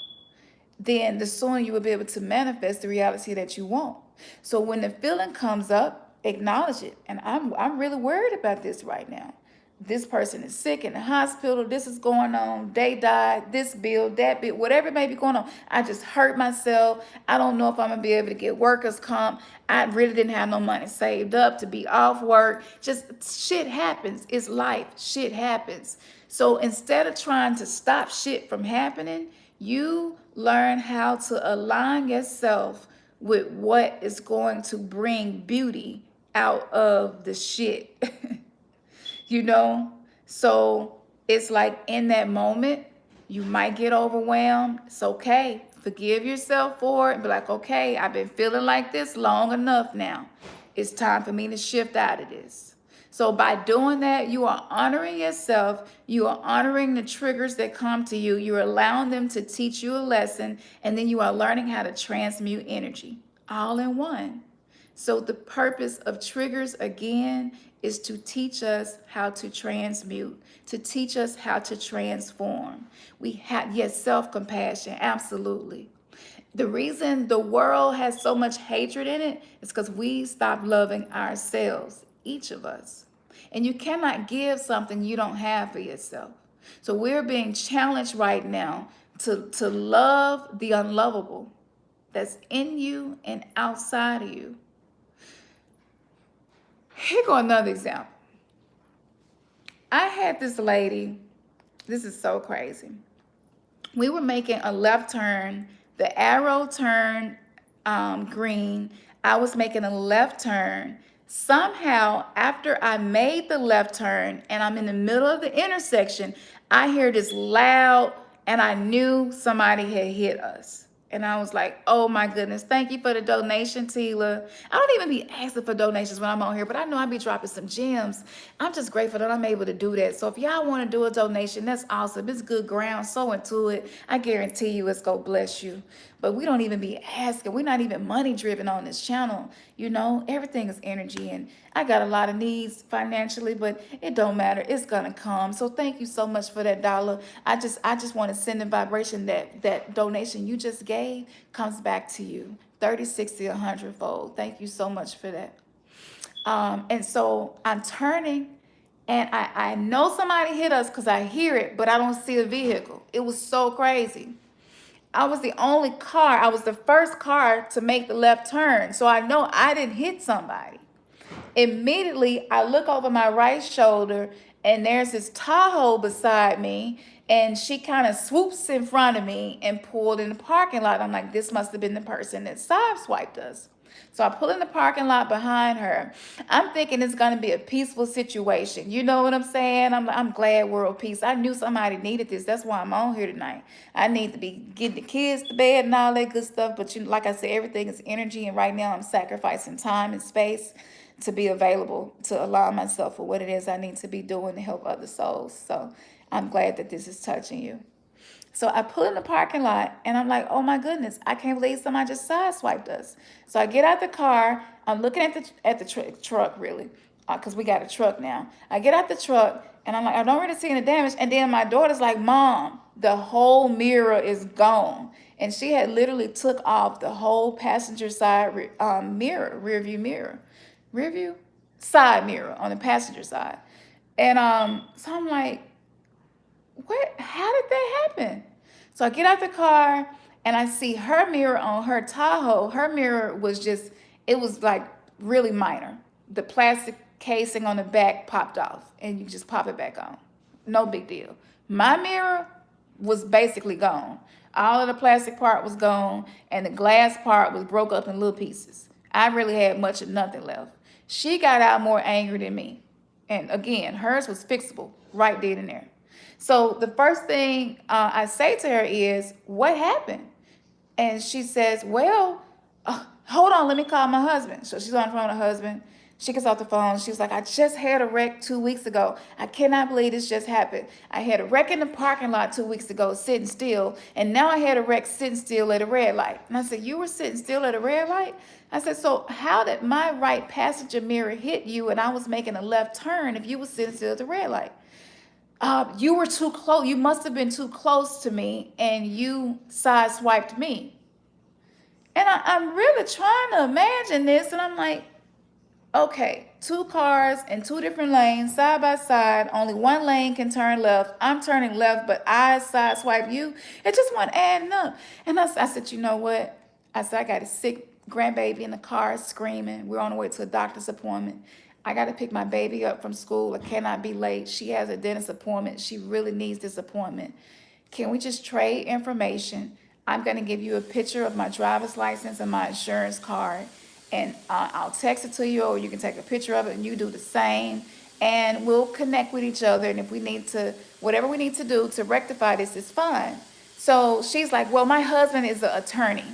then the sooner you will be able to manifest the reality that you want. So when the feeling comes up, acknowledge it. And I'm really worried about this right now. This person is sick in the hospital. This is going on. They died. This bill, that bill, whatever may be going on. I just hurt myself. I don't know if I'm going to be able to get workers' comp. I really didn't have no money saved up to be off work. Just shit happens. It's life. Shit happens. So instead of trying to stop shit from happening, you learn how to align yourself with what is going to bring beauty out of the shit. You know, so it's like in that moment, you might get overwhelmed. It's okay. Forgive yourself for it and be like, okay, I've been feeling like this long enough now. It's time for me to shift out of this. So by doing that, you are honoring yourself. You are honoring the triggers that come to you. You're allowing them to teach you a lesson. And then you are learning how to transmute energy all in one. So the purpose of triggers, again, is to teach us how to transmute, to teach us how to transform. We have, yes, self-compassion, absolutely. The reason the world has so much hatred in it is because we stopped loving ourselves, each of us. And you cannot give something you don't have for yourself. So we're being challenged right now to love the unlovable that's in you and outside of you. Here go another example. I had this lady, this is so crazy. We were making a left turn. The arrow turned green. I was making a left turn. Somehow, after I made the left turn and I'm in the middle of the intersection, I hear this loud, and I knew somebody had hit us. And I was like, oh my goodness, thank you for the donation, Tila. I don't even be asking for donations when I'm on here, but I know I be dropping some gems. I'm just grateful that I'm able to do that. So if y'all want to do a donation, that's awesome. It's good ground. Sow into it. I guarantee you it's going to bless you. But we don't even be asking. We're not even money driven on this channel. You know, everything is energy. And I got a lot of needs financially, but it don't matter. It's going to come. So thank you so much for that dollar. I just want to send a vibration that donation you just gave comes back to you 30, 60, 100 fold. Thank you so much for that. And so I'm turning, and I know somebody hit us because I hear it, but I don't see a vehicle. It was so crazy. I was the only car, I was the first car to make the left turn. So I know I didn't hit somebody. Immediately, I look over my right shoulder, and there's this Tahoe beside me, and she kind of swoops in front of me and pulled in the parking lot. I'm like, this must have been the person that sideswiped us. So I pull in the parking lot behind her. I'm thinking it's gonna be a peaceful situation. You know what I'm saying? I'm glad world peace. I knew somebody needed this. That's why I'm on here tonight. I need to be getting the kids to bed and all that good stuff. But like I said, everything is energy, and right now I'm sacrificing time and space to be available to allow myself for what it is I need to be doing to help other souls. So I'm glad that this is touching you. So I pull in the parking lot, and I'm like, oh my goodness, I can't believe somebody just sideswiped us. So I get out the car. I'm looking at the truck really, because we got a truck now. I get out the truck, and I'm like, I don't really see any damage. And then my daughter's like, Mom, the whole mirror is gone. And she had literally took off the whole passenger side rear view mirror, rear view side mirror on the passenger side. And so I'm like, what? How did that happen? So I get out the car, and I see her mirror on her Tahoe. Her mirror was just, it was like really minor. The plastic casing on the back popped off, and you just pop it back on. No big deal. My mirror was basically gone. All of the plastic part was gone, and the glass part was broke up in little pieces. I really had much of nothing left. She got out more angry than me. And again, hers was fixable right then and there. So the first thing I say to her is, what happened? And she says, well, hold on, let me call my husband. So she's on the phone with her husband. She gets off the phone. She's like, I just had a wreck 2 weeks ago. I cannot believe this just happened. I had a wreck in the parking lot 2 weeks ago, sitting still. And now I had a wreck sitting still at a red light. And I said, you were sitting still at a red light? I said, so how did my right passenger mirror hit you and I was making a left turn if you were sitting still at the red light? You were too close. You must have been too close to me, and you sideswiped me. And I'm really trying to imagine this, and I'm like, okay, 2 cars in 2 different lanes, side by side. Only one lane can turn left. I'm turning left, but I sideswipe you. It just wasn't adding up. And I said, you know what? I said, I got a sick grandbaby in the car screaming. We're on the way to a doctor's appointment. I got to pick my baby up from school. I cannot be late. She has a dentist appointment. She really needs this appointment. Can we just trade information? I'm going to give you a picture of my driver's license and my insurance card, and I'll text it to you, or you can take a picture of it and you do the same, and we'll connect with each other. And if we need to, whatever we need to do to rectify this is fine. So she's like, well, my husband is an attorney.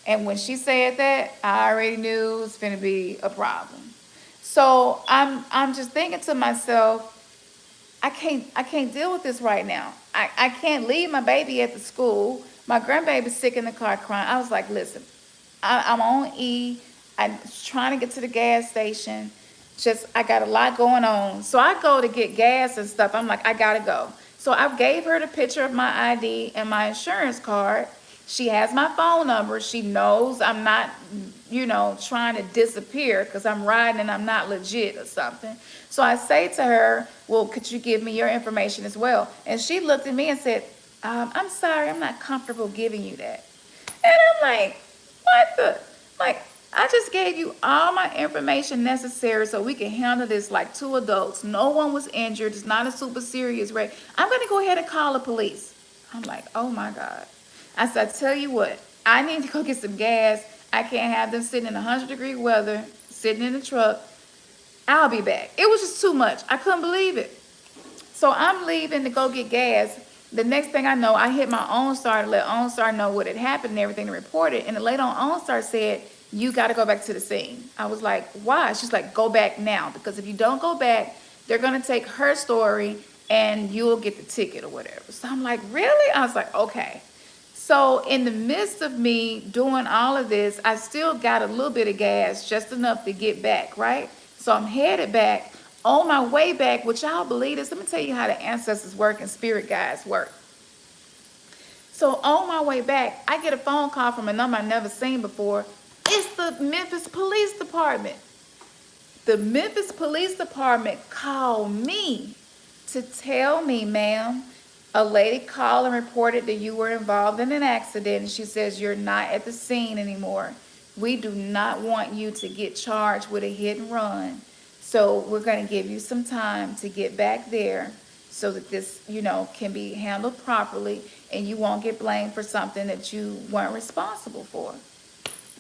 And when she said that, I already knew it was going to be a problem. So I'm just thinking to myself, I can't deal with this right now. I can't leave my baby at the school. My grandbaby's sick in the car crying. I was like, listen, I'm on E. I'm trying to get to the gas station. Just, I got a lot going on. So I go to get gas and stuff. I'm like, I gotta go. So I gave her the picture of my ID and my insurance card. She has my phone number. She knows I'm not, trying to disappear because I'm riding and I'm not legit or something. So I say to her, well, could you give me your information as well? And she looked at me and said, I'm sorry, I'm not comfortable giving you that. And I'm like, what the? Like, I just gave you all my information necessary so we can handle this like two adults. No one was injured. It's not a super serious wreck. I'm going to go ahead and call the police. I'm like, oh my God. I said, I tell you what, I need to go get some gas. I can't have them sitting in 100-degree weather, sitting in the truck. I'll be back. It was just too much. I couldn't believe it. So I'm leaving to go get gas. The next thing I know, I hit my OnStar to let OnStar know what had happened and everything to report it. And the lady on OnStar said, you got to go back to the scene. I was like, why? She's like, go back now. Because if you don't go back, they're going to take her story and you'll get the ticket or whatever. So I'm like, really? I was like, okay. So in the midst of me doing all of this, I still got a little bit of gas, just enough to get back, right? So I'm headed back. On my way back, which y'all believe this, let me tell you how the ancestors work and spirit guides work. So on my way back, I get a phone call from a number I've never seen before. It's the Memphis Police Department. The Memphis Police Department called me to tell me, ma'am, a lady called and reported that you were involved in an accident, and she says you're not at the scene anymore. We do not want you to get charged with a hit and run. So we're going to give you some time to get back there so that this, can be handled properly and you won't get blamed for something that you weren't responsible for.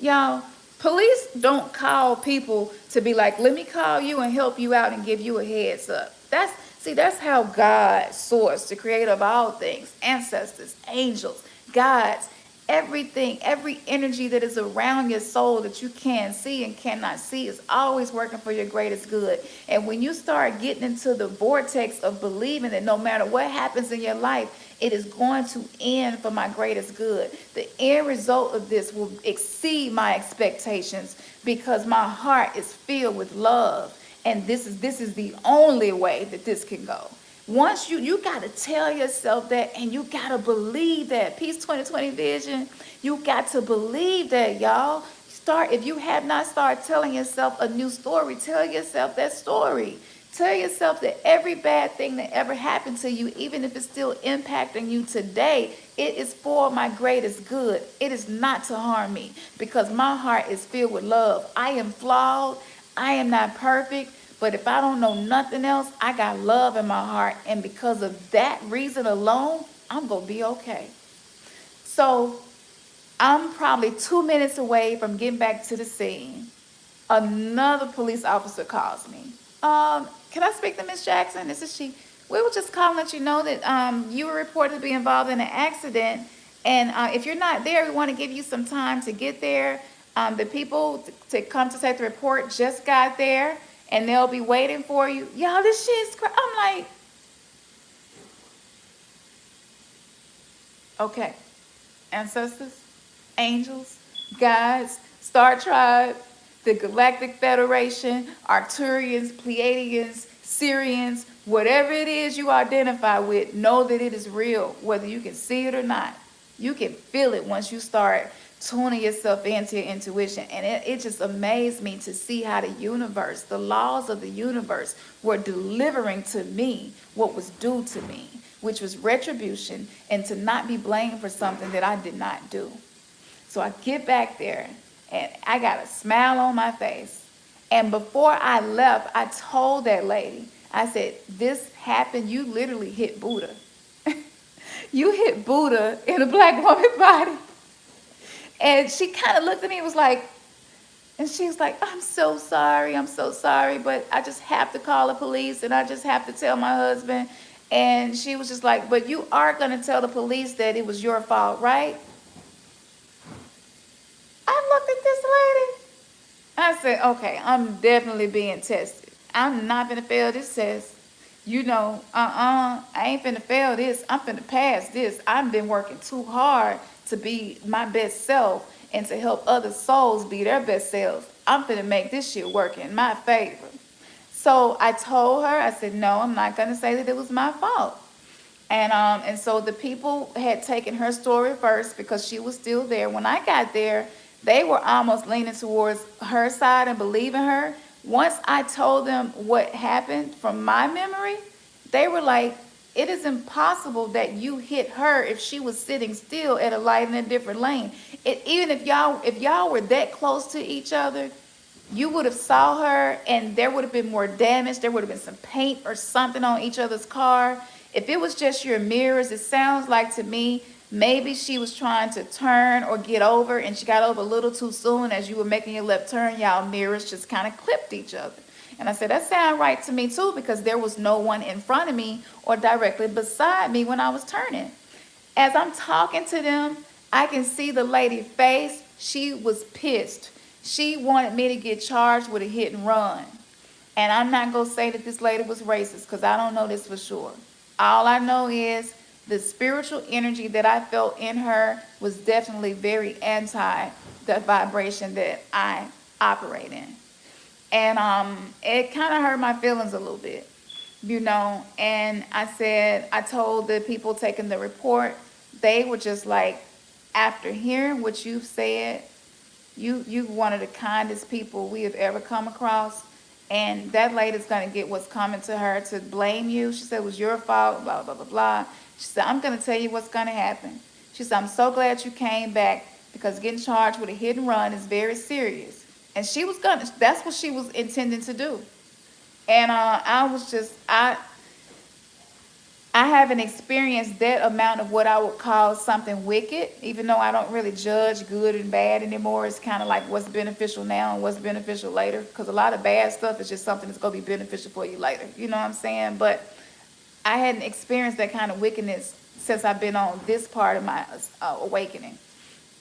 Y'all, police don't call people to be like, let me call you and help you out and give you a heads up. That's how God, source, the creator of all things, ancestors, angels, gods, everything, every energy that is around your soul that you can't see and cannot see is always working for your greatest good. And when you start getting into the vortex of believing that no matter what happens in your life, it is going to end for my greatest good. The end result of this will exceed my expectations because my heart is filled with love. And this is the only way that this can go. Once you got to tell yourself that, and you got to believe that. Peace 2020 vision, you got to believe that, y'all. If you have not started telling yourself a new story, tell yourself that story. Tell yourself that every bad thing that ever happened to you, even if it's still impacting you today, it is for my greatest good. It is not to harm me because my heart is filled with love. I am flawed. I am not perfect. But if I don't know nothing else, I got love in my heart. And because of that reason alone, I'm going to be okay. So I'm probably 2 minutes away from getting back to the scene. Another police officer calls me. Can I speak to Miss Jackson? This is she. We were just calling to let you know that you were reported to be involved in an accident. And if you're not there, we want to give you some time to get there. The people to come to take the report just got there. And they'll be waiting for you. Y'all, this shit is crazy. I'm like, okay. Ancestors, angels, guides, star tribe, the Galactic Federation, Arcturians, Pleiadians, Syrians, whatever it is you identify with, know that it is real, whether you can see it or not. You can feel it once you start tuning yourself into your intuition. And it just amazed me to see how the universe, the laws of the universe, were delivering to me what was due to me, which was retribution and to not be blamed for something that I did not do. So I get back there and I got a smile on my face. And before I left, I told that lady, I said, this happened, you literally hit Buddha. You hit Buddha in a black woman's body. And she kind of looked at me and was like, and she was like, I'm so sorry, but I just have to call the police and I just have to tell my husband. And she was just like, but you are going to tell the police that it was your fault, right? I looked at this lady. I said, okay, I'm definitely being tested. I'm not going to fail this test. I ain't finna fail this. I'm finna pass this. I've been working too hard to be my best self and to help other souls be their best selves. I'm finna make this shit work in my favor. So I told her, I said, no, I'm not gonna say that it was my fault. And so the people had taken her story first because she was still there. When I got there, they were almost leaning towards her side and believing her. Once I told them what happened from my memory, they were like, it is impossible that you hit her if she was sitting still at a light in a different lane. Even if y'all were that close to each other, you would have saw her and there would have been more damage. There would have been some paint or something on each other's car. If it was just your mirrors, it sounds like to me maybe she was trying to turn or get over and she got over a little too soon. As you were making your left turn, y'all mirrors just kind of clipped each other. And I said, that sounds right to me too, because there was no one in front of me or directly beside me when I was turning. As I'm talking to them, I can see the lady's face. She was pissed. She wanted me to get charged with a hit and run. And I'm not going to say that this lady was racist because I don't know this for sure. All I know is the spiritual energy that I felt in her was definitely very anti the vibration that I operate in. And it kind of hurt my feelings a little bit, and I told the people taking the report, they were just like, after hearing what you've said, you one of the kindest people we have ever come across, and that lady's going to get what's coming to her to blame you. She said it was your fault, blah blah blah blah. She said, I'm going to tell you what's going to happen. She said, I'm so glad you came back, because getting charged with a hit and run is very serious. And that's what she was intending to do. And I haven't experienced that amount of what I would call something wicked, even though I don't really judge good and bad anymore. It's kind of like what's beneficial now and what's beneficial later, because a lot of bad stuff is just something that's going to be beneficial for you later. You know what I'm saying? But I hadn't experienced that kind of wickedness since I've been on this part of my awakening.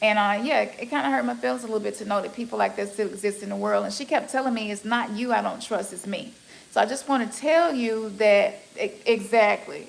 And it kind of hurt my feelings a little bit to know that people like that still exist in the world. And she kept telling me, it's not you I don't trust, it's me. So I just want to tell you that exactly.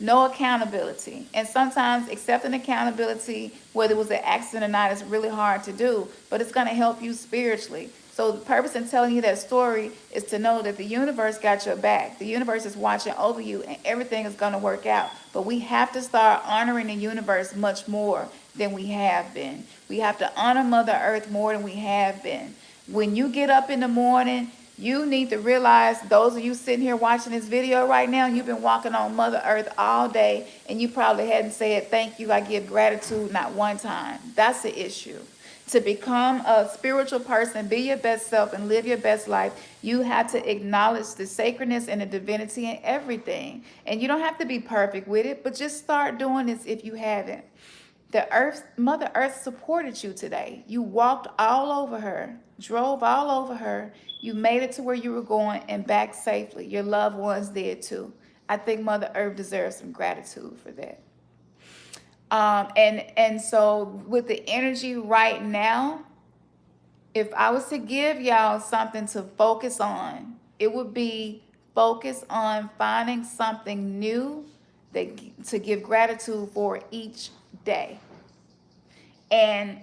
No accountability. And sometimes accepting accountability, whether it was an accident or not, is really hard to do. But it's going to help you spiritually. So the purpose in telling you that story is to know that the universe got your back. The universe is watching over you and everything is going to work out. But we have to start honoring the universe much more than we have been. We have to honor Mother Earth more than we have been. When you get up in the morning, you need to realize, those of you sitting here watching this video right now, you've been walking on Mother Earth all day and you probably hadn't said thank you, I give gratitude, not one time. That's the issue. To become a spiritual person, be your best self, and live your best life, you have to acknowledge the sacredness and the divinity in everything. And you don't have to be perfect with it, but just start doing this if you haven't. Mother Earth supported you today. You walked all over her, drove all over her. You made it to where you were going and back safely. Your loved ones did too. I think Mother Earth deserves some gratitude for that. And so with the energy right now, if I was to give y'all something to focus on, it would be focus on finding something new to give gratitude for each day. And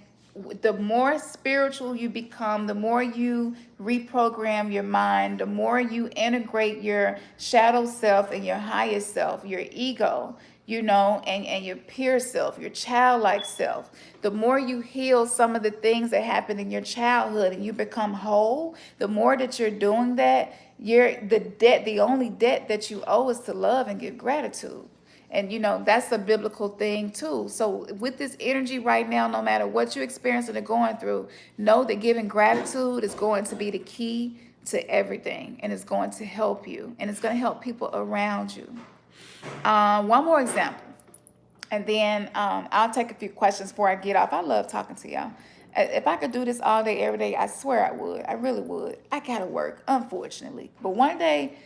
the more spiritual you become, the more you reprogram your mind, the more you integrate your shadow self and your highest self, your ego, and your pure self, your childlike self. The more you heal some of the things that happened in your childhood and you become whole, the more that you're doing that, the only debt that you owe is to love and give gratitude. And that's a biblical thing too. So with this energy right now, no matter what you're experiencing or going through, know that giving gratitude is going to be the key to everything. And it's going to help you. And it's going to help people around you. One more example. And then I'll take a few questions before I get off. I love talking to y'all. If I could do this all day, every day, I swear I would. I really would. I got to work, unfortunately. But one day,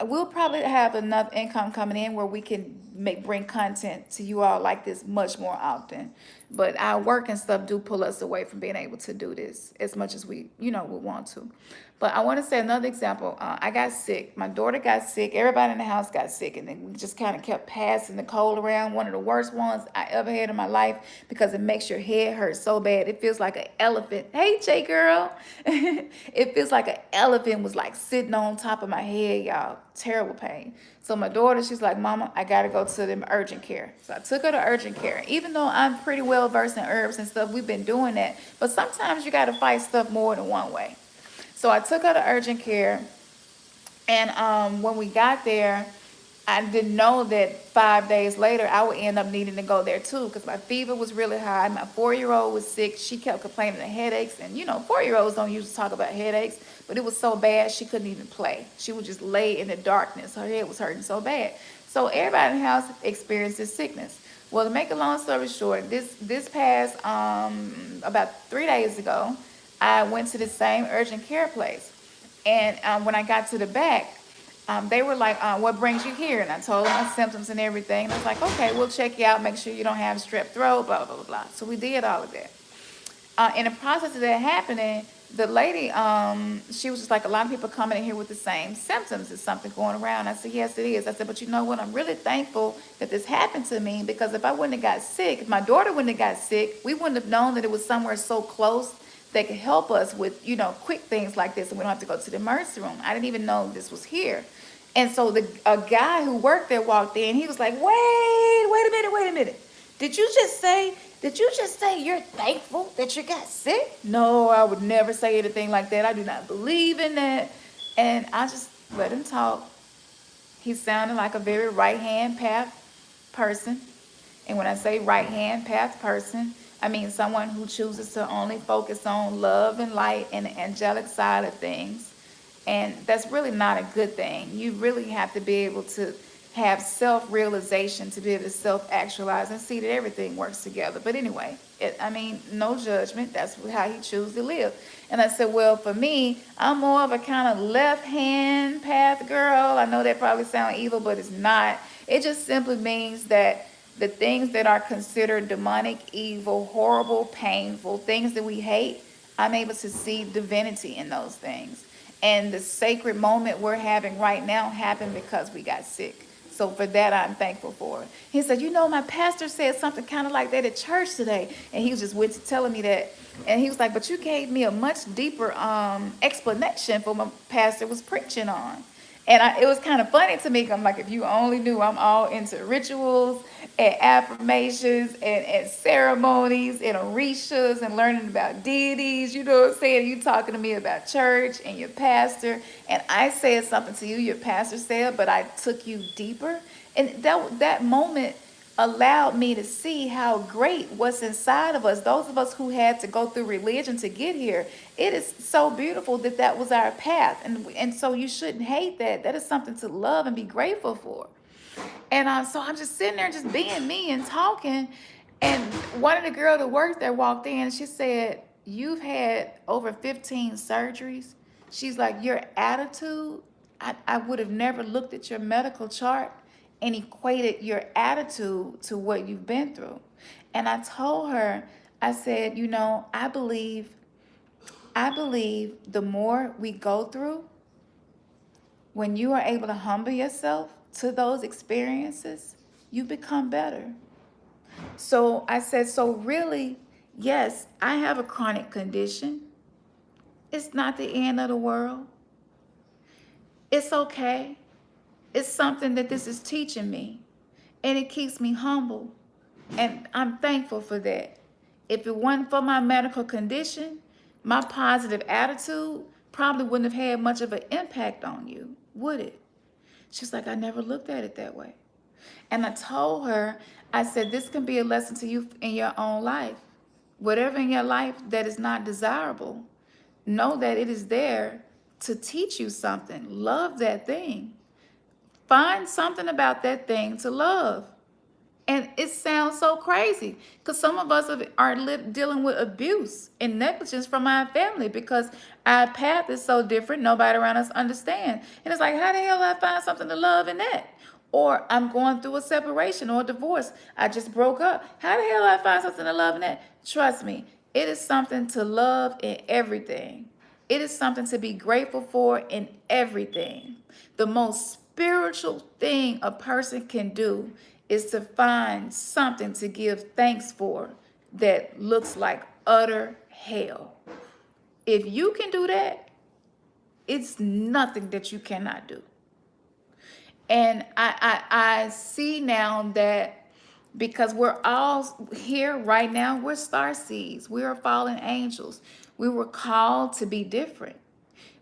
we'll probably have enough income coming in where we can bring content to you all like this much more often. But our work and stuff do pull us away from being able to do this as much as we, would want to. But I want to say another example. I got sick. My daughter got sick. Everybody in the house got sick. And then we just kind of kept passing the cold around. One of the worst ones I ever had in my life, because it makes your head hurt so bad. It feels like an elephant. Hey, J girl. It feels like an elephant was like sitting on top of my head, y'all. Terrible pain. So my daughter, she's like, Mama, I got to go to the urgent care. So I took her to urgent care. Even though I'm pretty well versed in herbs and stuff, we've been doing that. But sometimes you got to fight stuff more than one way. So I took her to urgent care. And when we got there, I didn't know that 5 days later I would end up needing to go there too, because my fever was really high. My 4-year-old was sick. She kept complaining of headaches, and 4-year-olds don't usually talk about headaches, but it was so bad she couldn't even play. She would just lay in the darkness. Her head was hurting so bad. So everybody in the house experienced this sickness. Well, to make a long story short, this past about 3 days ago, I went to the same urgent care place, and when I got to the back, they were like, what brings you here? And I told them my symptoms and everything. And I was like, okay, we'll check you out, make sure you don't have strep throat, blah, blah, blah, blah. So we did all of that. In the process of that happening, the lady, she was just like, a lot of people coming in here with the same symptoms. Is something going around? I said, yes, it is. I said, but you know what? I'm really thankful that this happened to me, because if I wouldn't have got sick, if my daughter wouldn't have got sick, we wouldn't have known that it was somewhere so close that could help us with, quick things like this, and we don't have to go to the emergency room. I didn't even know this was here. And so a guy who worked there walked in. He was like, wait a minute. Did you just say you're thankful that you got sick? No, I would never say anything like that. I do not believe in that. And I just let him talk. He sounded like a very right-hand path person. And when I say right-hand path person, I mean someone who chooses to only focus on love and light and the angelic side of things. And that's really not a good thing. You really have to be able to have self-realization to be able to self-actualize and see that everything works together. But anyway, no judgment. That's how he chooses to live. And I said, well, for me, I'm more of a kind of left-hand path girl. I know that probably sounds evil, but it's not. It just simply means that the things that are considered demonic, evil, horrible, painful, things that we hate, I'm able to see divinity in those things. And the sacred moment we're having right now happened because we got sick. So for that, I'm thankful for it. He said, my pastor said something kind of like that at church today. And he was just telling me that. And he was like, but you gave me a much deeper explanation for what my pastor was preaching on. And it was kind of funny to me. I'm like, if you only knew, I'm all into rituals and affirmations and ceremonies and orishas and learning about deities. You know what I'm saying? You talking to me about church and your pastor. And I said something to you, your pastor said, but I took you deeper. And that moment allowed me to see how great what's inside of us, those of us who had to go through religion to get here. It is so beautiful that was our path. And so you shouldn't hate that. That is something to love and be grateful for. And so I'm just sitting there just being me and talking. And one of the girls that worked there walked in and she said, you've had over 15 surgeries. She's like, your attitude, I would have never looked at your medical chart and equated your attitude to what you've been through. And I told her, I said, I believe the more we go through, when you are able to humble yourself to those experiences, you become better. So I said, so really, yes, I have a chronic condition. It's not the end of the world. It's okay. It's something that this is teaching me, and it keeps me humble, and I'm thankful for that. If it wasn't for my medical condition, my positive attitude probably wouldn't have had much of an impact on you, would it? She's like, I never looked at it that way. And I told her, I said, this can be a lesson to you in your own life. Whatever in your life that is not desirable, know that it is there to teach you something. Love that thing. Find something about that thing to love. And it sounds so crazy because some of us are dealing with abuse and negligence from our family because our path is so different. Nobody around us understands. And it's like, how the hell do I find something to love in that? Or I'm going through a separation or a divorce. I just broke up. How the hell do I find something to love in that? Trust me, it is something to love in everything. It is something to be grateful for in everything. The most spiritual thing a person can do is to find something to give thanks for that looks like utter hell. If you can do that, it's nothing that you cannot do. And I see now that because we're all here right now, we're star seeds. We are fallen angels. We were called to be different.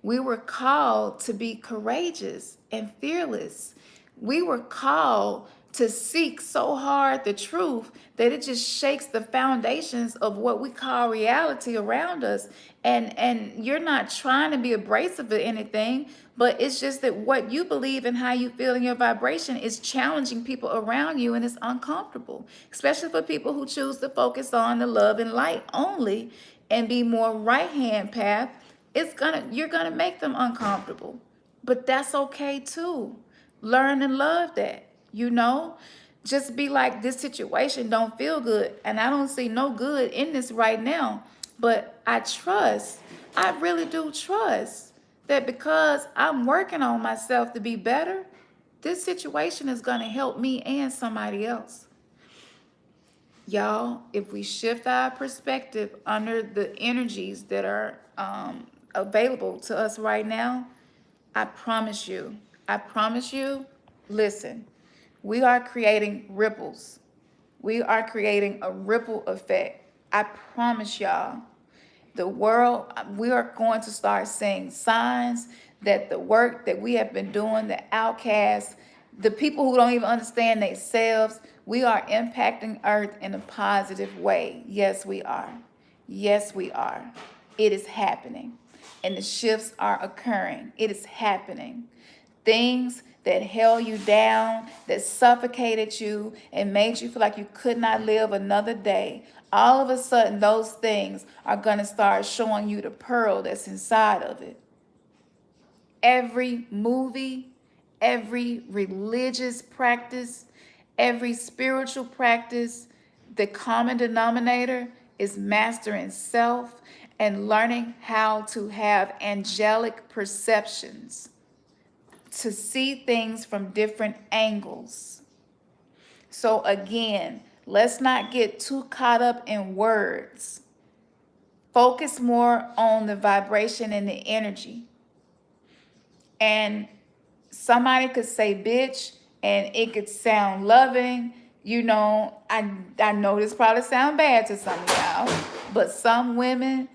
We were called to be courageous and fearless. We were called to seek so hard the truth that it just shakes the foundations of what we call reality around us. And you're not trying to be abrasive or anything, but it's just that what you believe and how you feel in your vibration is challenging people around you, and it's uncomfortable, especially for people who choose to focus on the love and light only and be more right hand path. You're gonna make them uncomfortable, but that's okay too. Learn and love that, you know? Just be like, this situation don't feel good, and I don't see no good in this right now. But I really do trust that because I'm working on myself to be better, this situation is gonna help me and somebody else. Y'all, if we shift our perspective under the energies that are available to us right now, I promise you, listen, we are creating ripples. We are creating a ripple effect. I promise y'all, the world, we are going to start seeing signs that the work that we have been doing, the outcasts, the people who don't even understand themselves, we are impacting Earth in a positive way. Yes, we are. Yes, we are. It is happening. And the shifts are occurring. It is happening. Things that held you down, that suffocated you and made you feel like you could not live another day, all of a sudden those things are going to start showing you the pearl that's inside of it. Every movie, every religious practice, every spiritual practice, the common denominator is mastering self and learning how to have angelic perceptions, to see things from different angles. So again, let's not get too caught up in words. Focus more on the vibration and the energy. And somebody could say bitch and it could sound loving. You know, I know this probably sound bad to some of y'all, but some women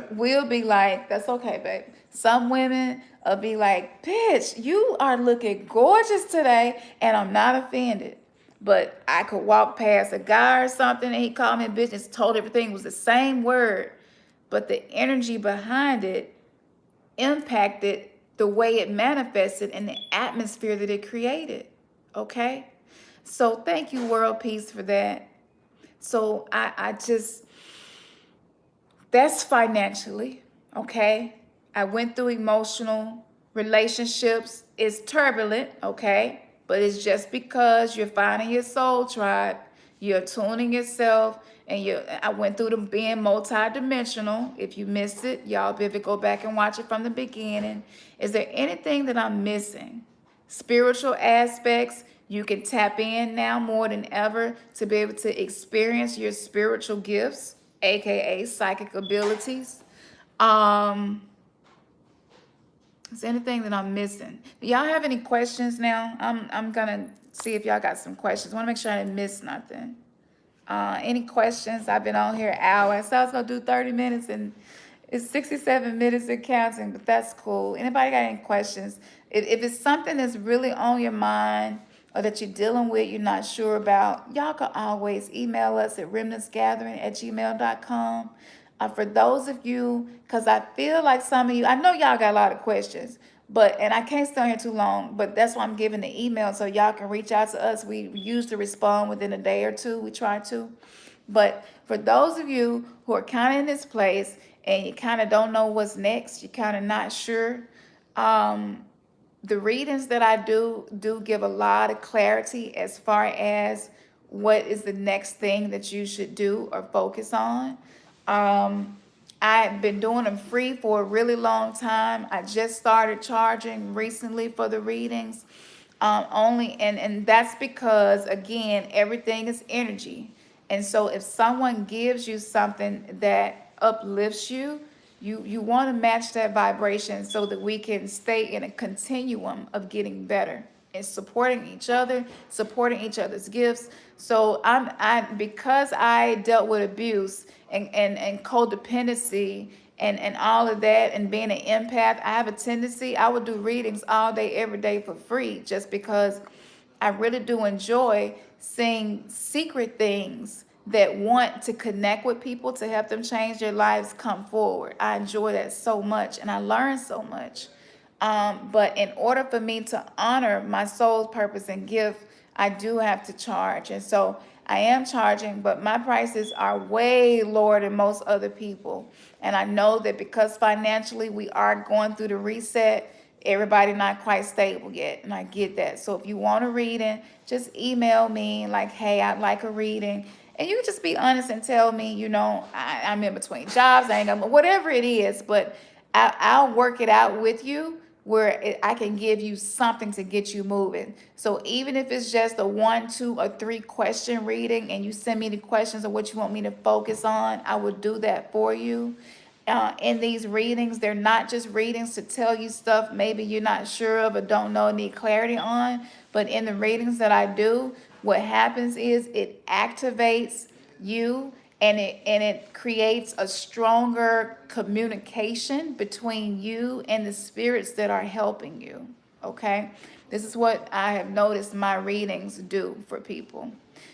will be like, that's okay, babe. Some women will be like, bitch, you are looking gorgeous today, and I'm not offended. But I could walk past a guy or something and he called me a bitch and told everything was the same word, but the energy behind it impacted the way it manifested and the atmosphere that it created. Okay? So thank you, World Peace, for that. So I just, that's financially, okay? I went through emotional relationships. It's turbulent, okay? But it's just because you're finding your soul tribe, you're tuning yourself, and I went through them being multi-dimensional. If you missed it, y'all be able to go back and watch it from the beginning. Is there anything that I'm missing? Spiritual aspects, you can tap in now more than ever to be able to experience your spiritual gifts, aka psychic abilities. Is there anything that I'm missing? Do y'all have any questions now? I'm gonna see if y'all got some questions. I want to make sure I didn't miss nothing. Any questions? I've been on here an hour. So I was gonna do 30 minutes and it's 67 minutes and counting, but that's cool. Anybody got any questions? If it's something that's really on your mind or that you're dealing with, you're not sure about, y'all can always email us at remnantsgathering@gmail.com. For those of you, because I feel like some of you, I know y'all got a lot of questions, and I can't stay on here too long, but that's why I'm giving the email so y'all can reach out to us. We usually respond within a day or two. We try to. But for those of you who are kind of in this place and you kind of don't know what's next, you're kind of not sure, the readings that I do give a lot of clarity as far as what is the next thing that you should do or focus on. I've been doing them free for a really long time. I just started charging recently for the readings. And that's because, again, everything is energy. And so if someone gives you something that uplifts you, you want to match that vibration so that we can stay in a continuum of getting better and supporting each other, supporting each other's gifts. So because I dealt with abuse and codependency and all of that, and being an empath, I have a tendency, I would do readings all day, every day for free, just because I really do enjoy seeing secret things that want to connect with people to help them change their lives come forward. I enjoy that so much and I learn so much. But in order for me to honor my soul's purpose and gift, I do have to charge. And so I am charging, but my prices are way lower than most other people. And I know that because financially we are going through the reset, everybody not quite stable yet. And I get that. So if you want a reading, just email me like, hey, I'd like a reading. And you can just be honest and tell me, I'm in between jobs, I ain't got whatever it is, but I'll work it out with you where I can give you something to get you moving. So even if it's just a 1, 2, or 3 question reading and you send me the questions of what you want me to focus on, I will do that for you. In these readings, they're not just readings to tell you stuff maybe you're not sure of or don't know, need clarity on. But in the readings that I do, what happens is it activates you and it creates a stronger communication between you and the spirits that are helping you. Okay? This is what I have noticed my readings do for people.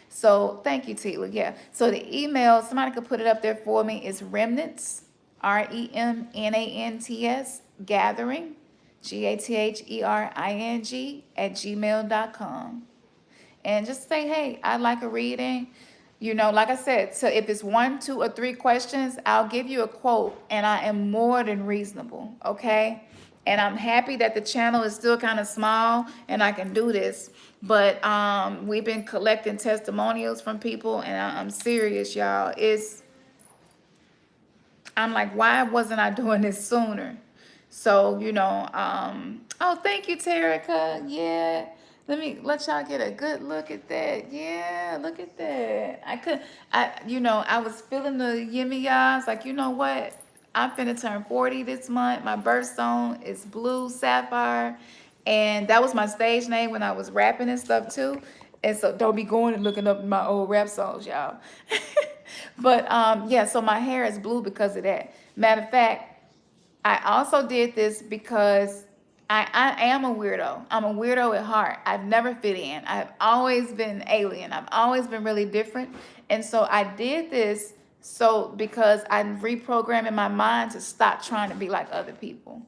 So thank you, Tila. Yeah. So the email, somebody could put it up there for me, is remnants, REMNANTS, gathering, GATHERING, at gmail.com. And just say, hey, I'd like a reading. Like I said, so if it's 1, 2, or 3 questions, I'll give you a quote, and I am more than reasonable, okay? And I'm happy that the channel is still kind of small and I can do this. But we've been collecting testimonials from people, and I'm serious, y'all. I'm like, why wasn't I doing this sooner? So, oh, thank you, Terica. Yeah. Let me let y'all get a good look at that. Yeah, look at that. I was feeling the yimmy yas. Like, you know what? I'm finna turn 40 this month. My birthstone is blue sapphire. And that was my stage name when I was rapping and stuff too. And so don't be going and looking up my old rap songs, y'all. But yeah, so my hair is blue because of that. Matter of fact, I also did this because I am a weirdo. I'm a weirdo at heart. I've never fit in. I've always been alien. I've always been really different. And so I did this because I'm reprogramming my mind to stop trying to be like other people.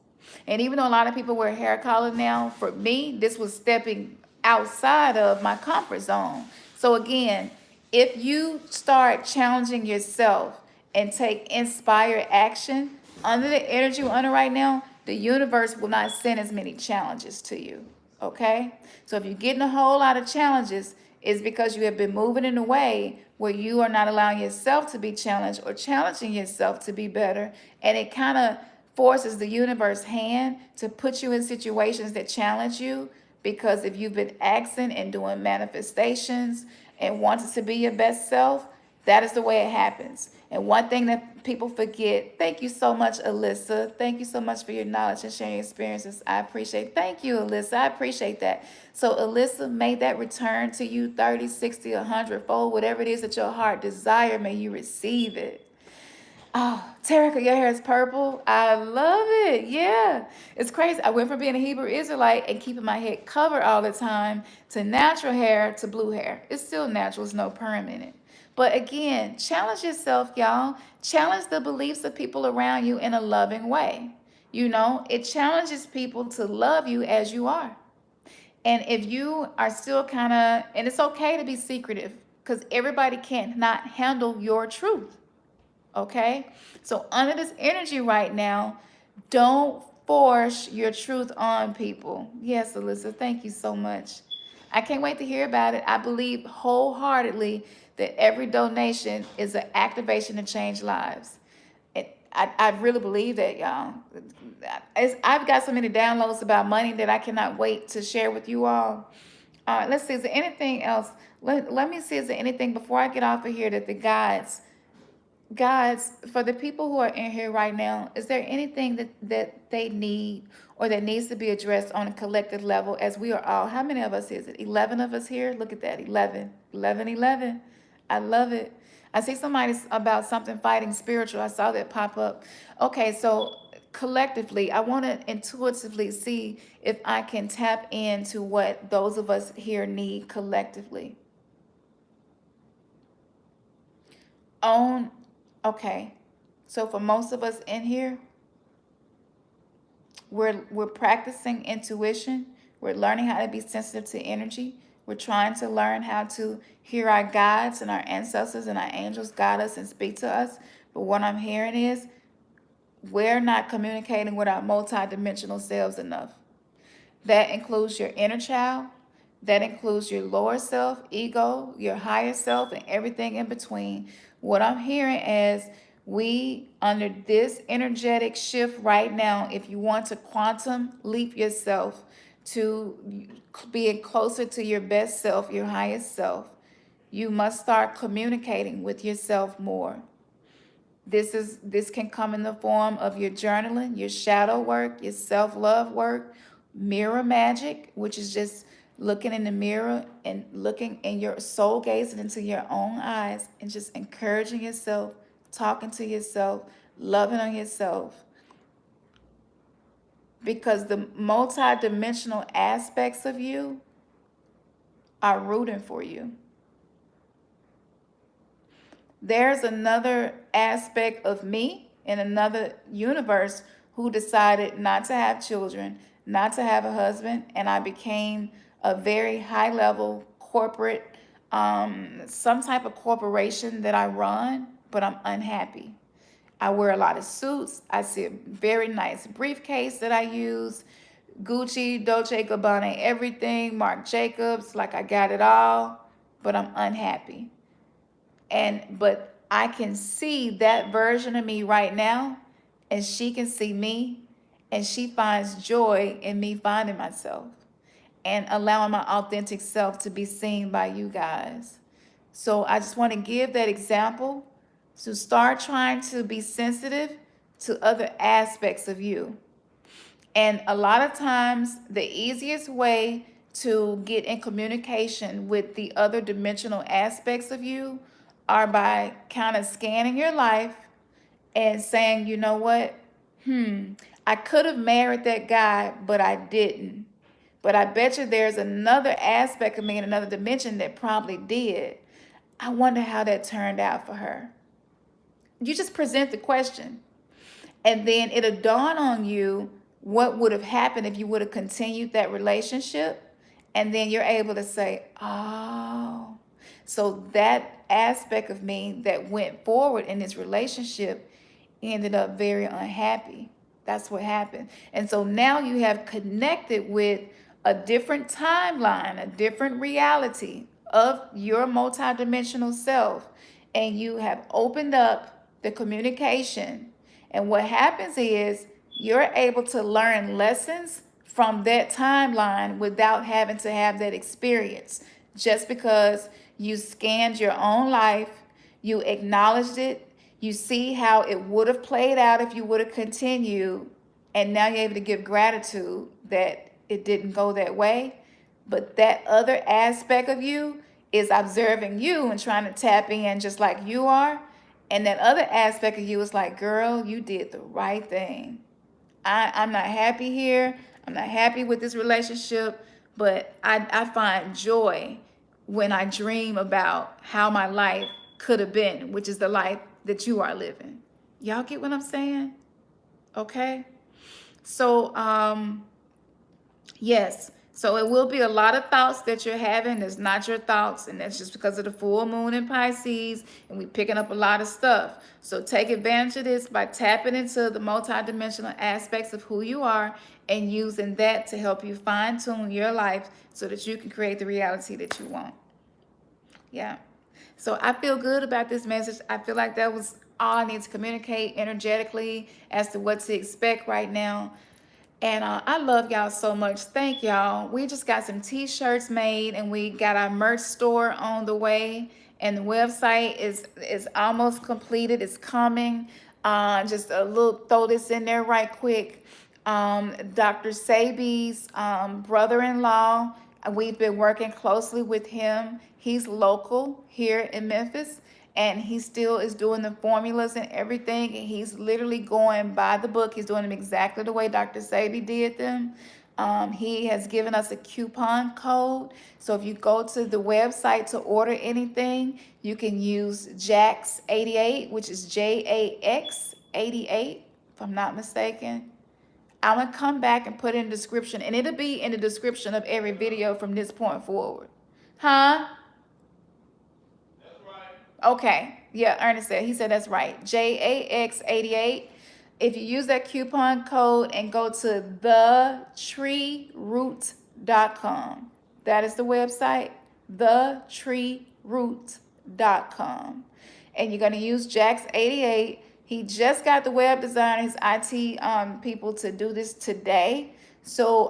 And even though a lot of people wear hair color now, for me, this was stepping outside of my comfort zone. So again, if you start challenging yourself and take inspired action, under the energy we're under right now, the universe will not send as many challenges to you. Okay? So if you're getting a whole lot of challenges, it's because you have been moving in a way where you are not allowing yourself to be challenged or challenging yourself to be better. And it kind of forces the universe hand to put you in situations that challenge you, because if you've been asking and doing manifestations and wanting to be your best self, that is the way it happens. And one thing that people forget, thank you so much, Alyssa. Thank you so much for your knowledge and sharing your experiences. I appreciate it. Thank you, Alyssa. I appreciate that. So, Alyssa, may that return to you 30, 60, 100-fold. Whatever it is that your heart desire, may you receive it. Oh, Terica, your hair is purple. I love it. Yeah. It's crazy. I went from being a Hebrew Israelite and keeping my head covered all the time to natural hair to blue hair. It's still natural. There's no perm in it. But again, challenge yourself, y'all. Challenge the beliefs of people around you in a loving way. It challenges people to love you as you are. And if you are still and it's okay to be secretive, because everybody cannot handle your truth. Okay? So under this energy right now, don't force your truth on people. Yes, Alyssa, thank you so much. I can't wait to hear about it. I believe wholeheartedly that every donation is an activation to change lives. I really believe that, y'all. I've got so many downloads about money that I cannot wait to share with you all. Let's see, is there anything else? Let me see, is there anything before I get off of here that the guides, for the people who are in here right now, is there anything that they need or that needs to be addressed on a collective level, as we are all, how many of us is it? 11 of us here? Look at that, 11. 11, 11. I love it. I see somebody about something fighting spiritual. I saw that pop up. Okay, so collectively, I want to intuitively see if I can tap into what those of us here need collectively. Own, okay. So for most of us in here, we're practicing intuition. We're learning how to be sensitive to energy. We're trying to learn how to hear our guides and our ancestors and our angels guide us and speak to us. But what I'm hearing is we're not communicating with our multidimensional selves enough. That includes your inner child. That includes your lower self, ego, your higher self, and everything in between. What I'm hearing is we, under this energetic shift right now, if you want to quantum leap yourself to being closer to your best self, your highest self, you must start communicating with yourself more. This can come in the form of your journaling, your shadow work, your self-love work, mirror magic, which is just looking in the mirror and looking in your soul, gazing into your own eyes and just encouraging yourself, talking to yourself, loving on yourself. Because the multidimensional aspects of you are rooting for you. There's another aspect of me in another universe who decided not to have children, not to have a husband, and I became a very high level corporate, some type of corporation that I run, but I'm unhappy. I wear a lot of suits. I see a very nice briefcase that I use. Gucci, Dolce Gabbana, everything, Marc Jacobs, like I got it all, but I'm unhappy. But I can see that version of me right now, and she can see me, and she finds joy in me finding myself and allowing my authentic self to be seen by you guys. So I just want to give that example to start trying to be sensitive to other aspects of you. And a lot of times, the easiest way to get in communication with the other dimensional aspects of you are by kind of scanning your life and saying, you know what? I could have married that guy, but I didn't. But I bet you there's another aspect of me in another dimension that probably did. I wonder how that turned out for her. You just present the question. And then it'll dawn on you what would have happened if you would have continued that relationship. And then you're able to say, oh, so that aspect of me that went forward in this relationship ended up very unhappy. That's what happened. And so now you have connected with a different timeline, a different reality of your multidimensional self. And you have opened up the communication. And what happens is you're able to learn lessons from that timeline without having to have that experience. Just because you scanned your own life, you acknowledged it, you see how it would have played out if you would have continued, and now you're able to give gratitude that it didn't go that way. But that other aspect of you is observing you and trying to tap in just like you are. And that other aspect of you is like, girl, you did the right thing. I'm not happy here. I'm not happy with this relationship, but I find joy when I dream about how my life could have been, which is the life that you are living. Y'all get what I'm saying? Okay. So, yes. So it will be a lot of thoughts that you're having. It's not your thoughts, and that's just because of the full moon in Pisces, and we picking up a lot of stuff. So take advantage of this by tapping into the multidimensional aspects of who you are and using that to help you fine-tune your life so that you can create the reality that you want. Yeah. So I feel good about this message. I feel like that was all I need to communicate energetically as to what to expect right now. And I love y'all so much. Thank y'all. We just got some t-shirts made, and we got our merch store on the way. And the website is almost completed. It's coming. Just a little, throw this in there right quick. Dr. Sabi's brother-in-law, we've been working closely with him. He's local here in Memphis. and he still is doing the formulas and everything. And he's literally going by the book. He's doing them exactly the way Dr. Sabi did them. He has given us a coupon code. So if you go to the website to order anything, you can use JAX88, which is JAX88, if I'm not mistaken. I'm gonna come back and put it in the description, and it'll be in the description of every video from this point forward. Huh? Okay. Yeah, Ernest said, he said that's right. JAX88. If you use that coupon code and go to thetreeroot.com, that is the website, thetreeroot.com. And you're going to use Jax88. He just got the web designer, his IT people to do this today. So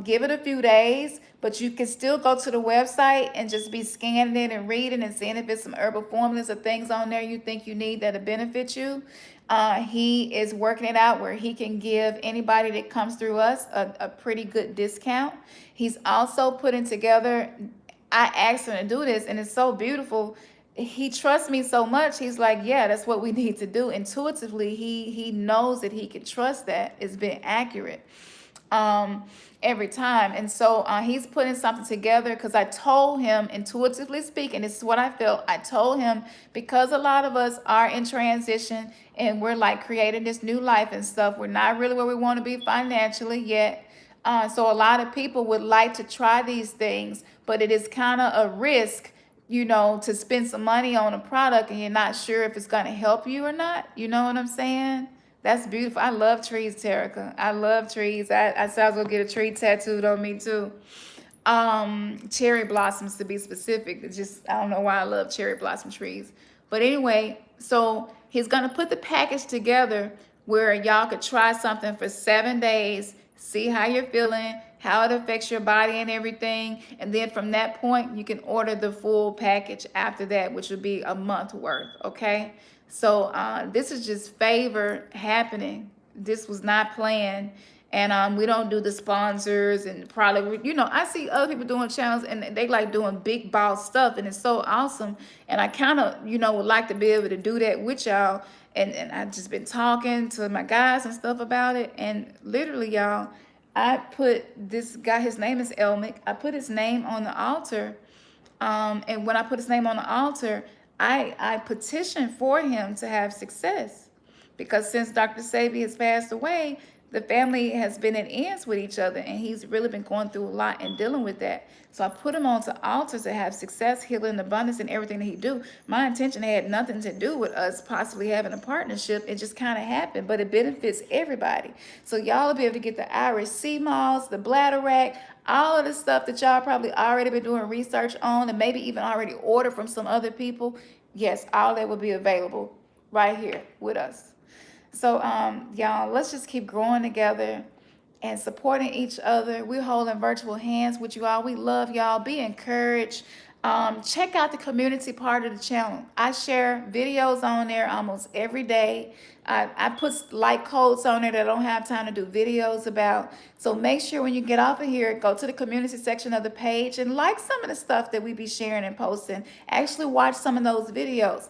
give it a few days, but you can still go to the website and just be scanning it and reading and seeing if it's some herbal formulas or things on there you think you need that'll benefit you. He is working it out where he can give anybody that comes through us a pretty good discount. He's also putting together, I asked him to do this, and it's so beautiful. He trusts me so much. He's like, yeah, that's what we need to do. Intuitively, he knows that he can trust that it's been accurate every time. And so he's putting something together because I told him, intuitively speaking, this is what I felt. I told him, because a lot of us are in transition and we're like creating this new life and stuff, we're not really where we want to be financially yet. So a lot of people would like to try these things, but it is kind of a risk, you know, to spend some money on a product and you're not sure if it's going to help you or not. You know what I'm saying? That's beautiful. I love trees, Terica. I love trees. I said I was gonna get a tree tattooed on me too. Cherry blossoms to be specific. It's just, I don't know why I love cherry blossom trees. But anyway, so he's gonna put the package together where y'all could try something for 7 days, see how you're feeling, how it affects your body and everything. And then from that point, you can order the full package after that, which would be a month worth, okay? So this is just favor happening. This was not planned. And we don't do the sponsors and product. You know, I see other people doing channels and they like doing big boss stuff, and it's so awesome. And I kind of, you know, would like to be able to do that with y'all. And I've just been talking to my guys and stuff about it. And literally, y'all, I put this guy, his name is Elmick. I put his name on the altar. And when I put his name on the altar, I petitioned for him to have success, because since Dr. Sabi has passed away, the family has been at ends with each other, and he's really been going through a lot and dealing with that. So I put him onto altars to have success, healing, abundance, and everything that he do. My intention had nothing to do with us possibly having a partnership. It just kind of happened, but it benefits everybody. So y'all will be able to get the Irish sea moths, the bladder rack, all of the stuff that y'all probably already been doing research on and maybe even already ordered from some other people. Yes, all that will be available right here with us. So y'all, let's just keep growing together and supporting each other. We're holding virtual hands with you all. We love y'all. Be encouraged. Check out the community part of the channel. I share videos on there almost every day. I put like codes on there that I don't have time to do videos about. So make sure when you get off of here, go to the community section of the page and like some of the stuff that we be sharing and posting. Actually watch some of those videos.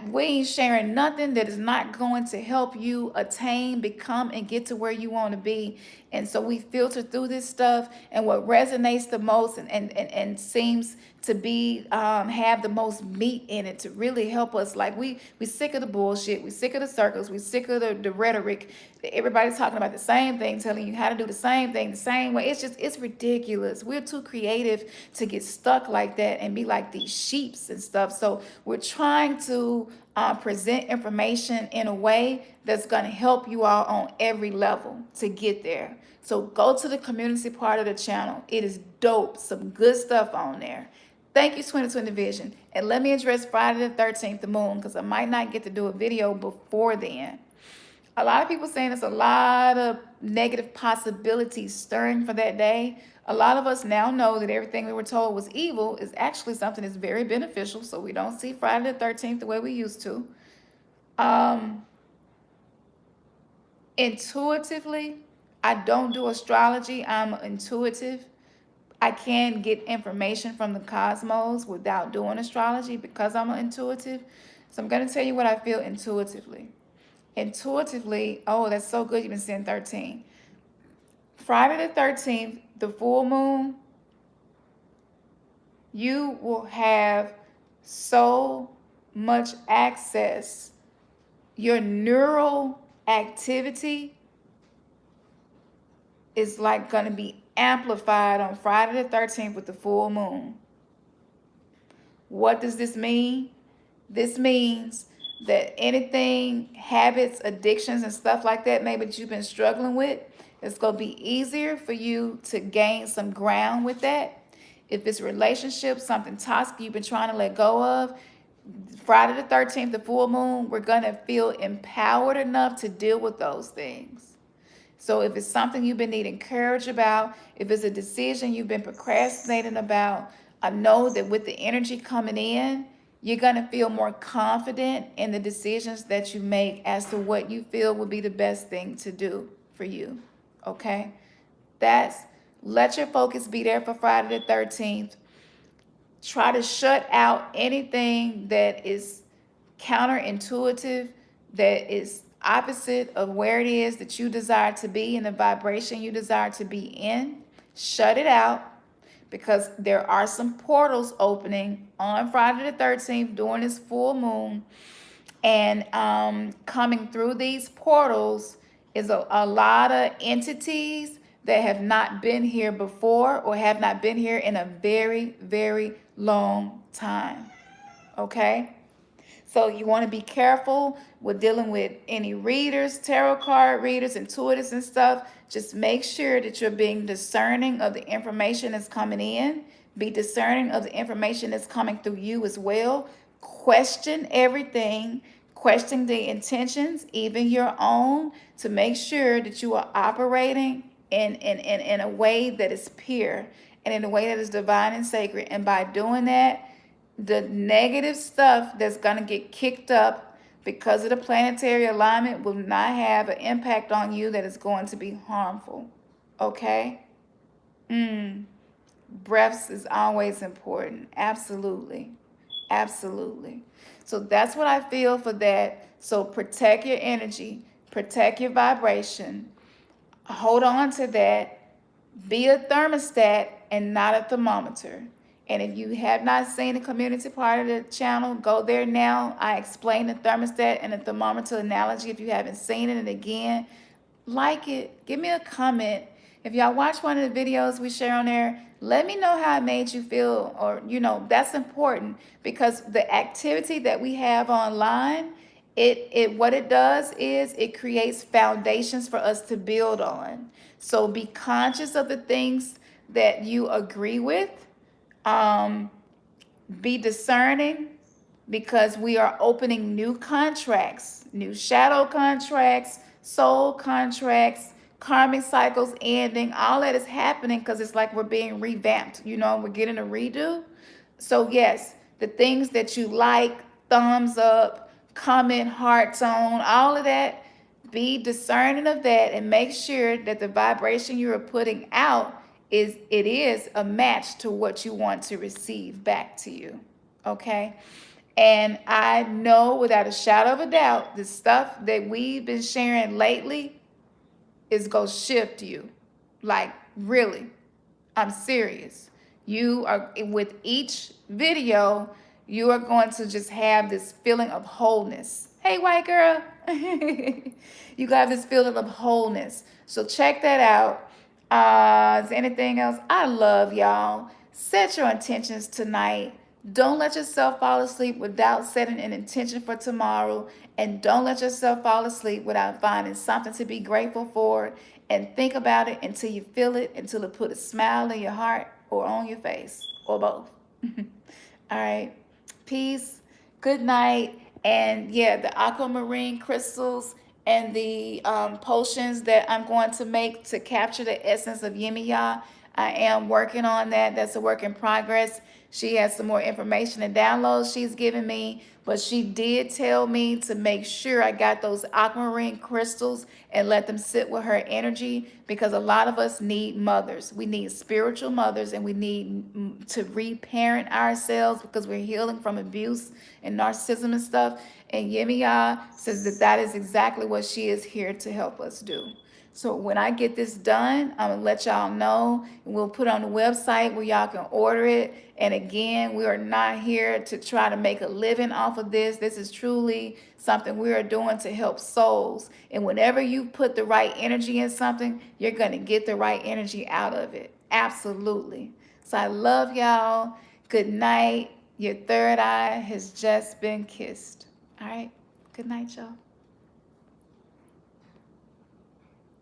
We ain't sharing nothing that is not going to help you attain, become, and get to where you want to be. And so we filter through this stuff, and what resonates the most and seems to be have the most meat in it to really help us. Like we sick of the bullshit, we sick of the circles, we sick of the rhetoric. Everybody's talking about the same thing, telling you how to do the same thing the same way. It's ridiculous. We're too creative to get stuck like that and be like these sheeps and stuff. So we're trying to present information in a way that's going to help you all on every level to get there. So go to the community part of the channel. It is dope. Some good stuff on there. Thank you, 2020 Vision. And let me address Friday the 13th, the moon, because I might not get to do a video before then. A lot of people saying there's a lot of negative possibilities stirring for that day. A lot of us now know that everything we were told was evil is actually something that's very beneficial. So we don't see Friday the 13th the way we used to. Intuitively, I don't do astrology. I'm intuitive. I can get information from the cosmos without doing astrology because I'm an intuitive. So I'm going to tell you what I feel intuitively. Intuitively, oh, that's so good. You've been saying 13. Friday the 13th, the full moon, you will have so much access. Your neural activity is like going to be amplified on Friday the 13th with the full moon. What does this mean? This means that anything, habits, addictions, and stuff like that, maybe that you've been struggling with, it's going to be easier for you to gain some ground with that. If it's relationships, something toxic you've been trying to let go of, Friday the 13th, the full moon, we're going to feel empowered enough to deal with those things. So if it's something you've been needing courage about, if it's a decision you've been procrastinating about, I know that with the energy coming in, you're going to feel more confident in the decisions that you make as to what you feel would be the best thing to do for you. Okay? Let your focus be there for Friday the 13th. Try to shut out anything that is counterintuitive, that is opposite of where it is that you desire to be and the vibration you desire to be in. Shut it out, because there are some portals opening on Friday the 13th during this full moon. And coming through these portals is a lot of entities that have not been here before or have not been here in a very, very long time. Okay? So you want to be careful with dealing with any readers, tarot card readers, intuitives and stuff. Just make sure that you're being discerning of the information that's coming in. Be discerning of the information that's coming through you as well. Question everything. Question the intentions, even your own, to make sure that you are operating in a way that is pure and in a way that is divine and sacred. And by doing that, the negative stuff that's going to get kicked up because of the planetary alignment will not have an impact on you that is going to be harmful. Okay? Breaths is always important. Absolutely. Absolutely. So that's what I feel for that. So protect your energy, protect your vibration, hold on to that. Be a thermostat and not a thermometer. And if you have not seen the community part of the channel, go there now. I explain the thermostat and the thermometer analogy if you haven't seen it. And again, like it, give me a comment. If y'all watch one of the videos we share on there, let me know how it made you feel, or, that's important, because the activity that we have online, what it does is it creates foundations for us to build on. So be conscious of the things that you agree with. Be discerning, because we are opening new contracts, new shadow contracts, soul contracts, karmic cycles ending. All that is happening because it's like we're being revamped. We're getting a redo. So yes, the things that you like, thumbs up, comment, hearts on, all of that, be discerning of that and make sure that the vibration you are putting out is a match to what you want to receive back to you. Okay? And I know without a shadow of a doubt, the stuff that we've been sharing lately is going to shift you. Like, really. I'm serious. You are, with each video, you are going to just have this feeling of wholeness. Hey, white girl. You got this feeling of wholeness. So check that out. Is there anything else? I love y'all. Set your intentions tonight. Don't let yourself fall asleep without setting an intention for tomorrow. And don't let yourself fall asleep without finding something to be grateful for. And think about it until you feel it, until it put a smile in your heart or on your face, or both. All right. Peace. Good night. And yeah, the aquamarine crystals and the potions that I'm going to make to capture the essence of Yemiya, I am working on that. That's a work in progress. She has some more information and downloads she's given me, but she did tell me to make sure I got those aquamarine crystals and let them sit with her energy, because a lot of us need mothers. We need spiritual mothers, and we need to reparent ourselves because we're healing from abuse and narcissism and stuff. And Yemiya says that that is exactly what she is here to help us do. So when I get this done, I'm gonna let y'all know, and we'll put on the website where y'all can order it. And again, we are not here to try to make a living off of this. This is truly something we are doing to help souls. And whenever you put the right energy in something, you're gonna get the right energy out of it. Absolutely. So I love y'all. Good night. Your third eye has just been kissed. All right. Good night, y'all.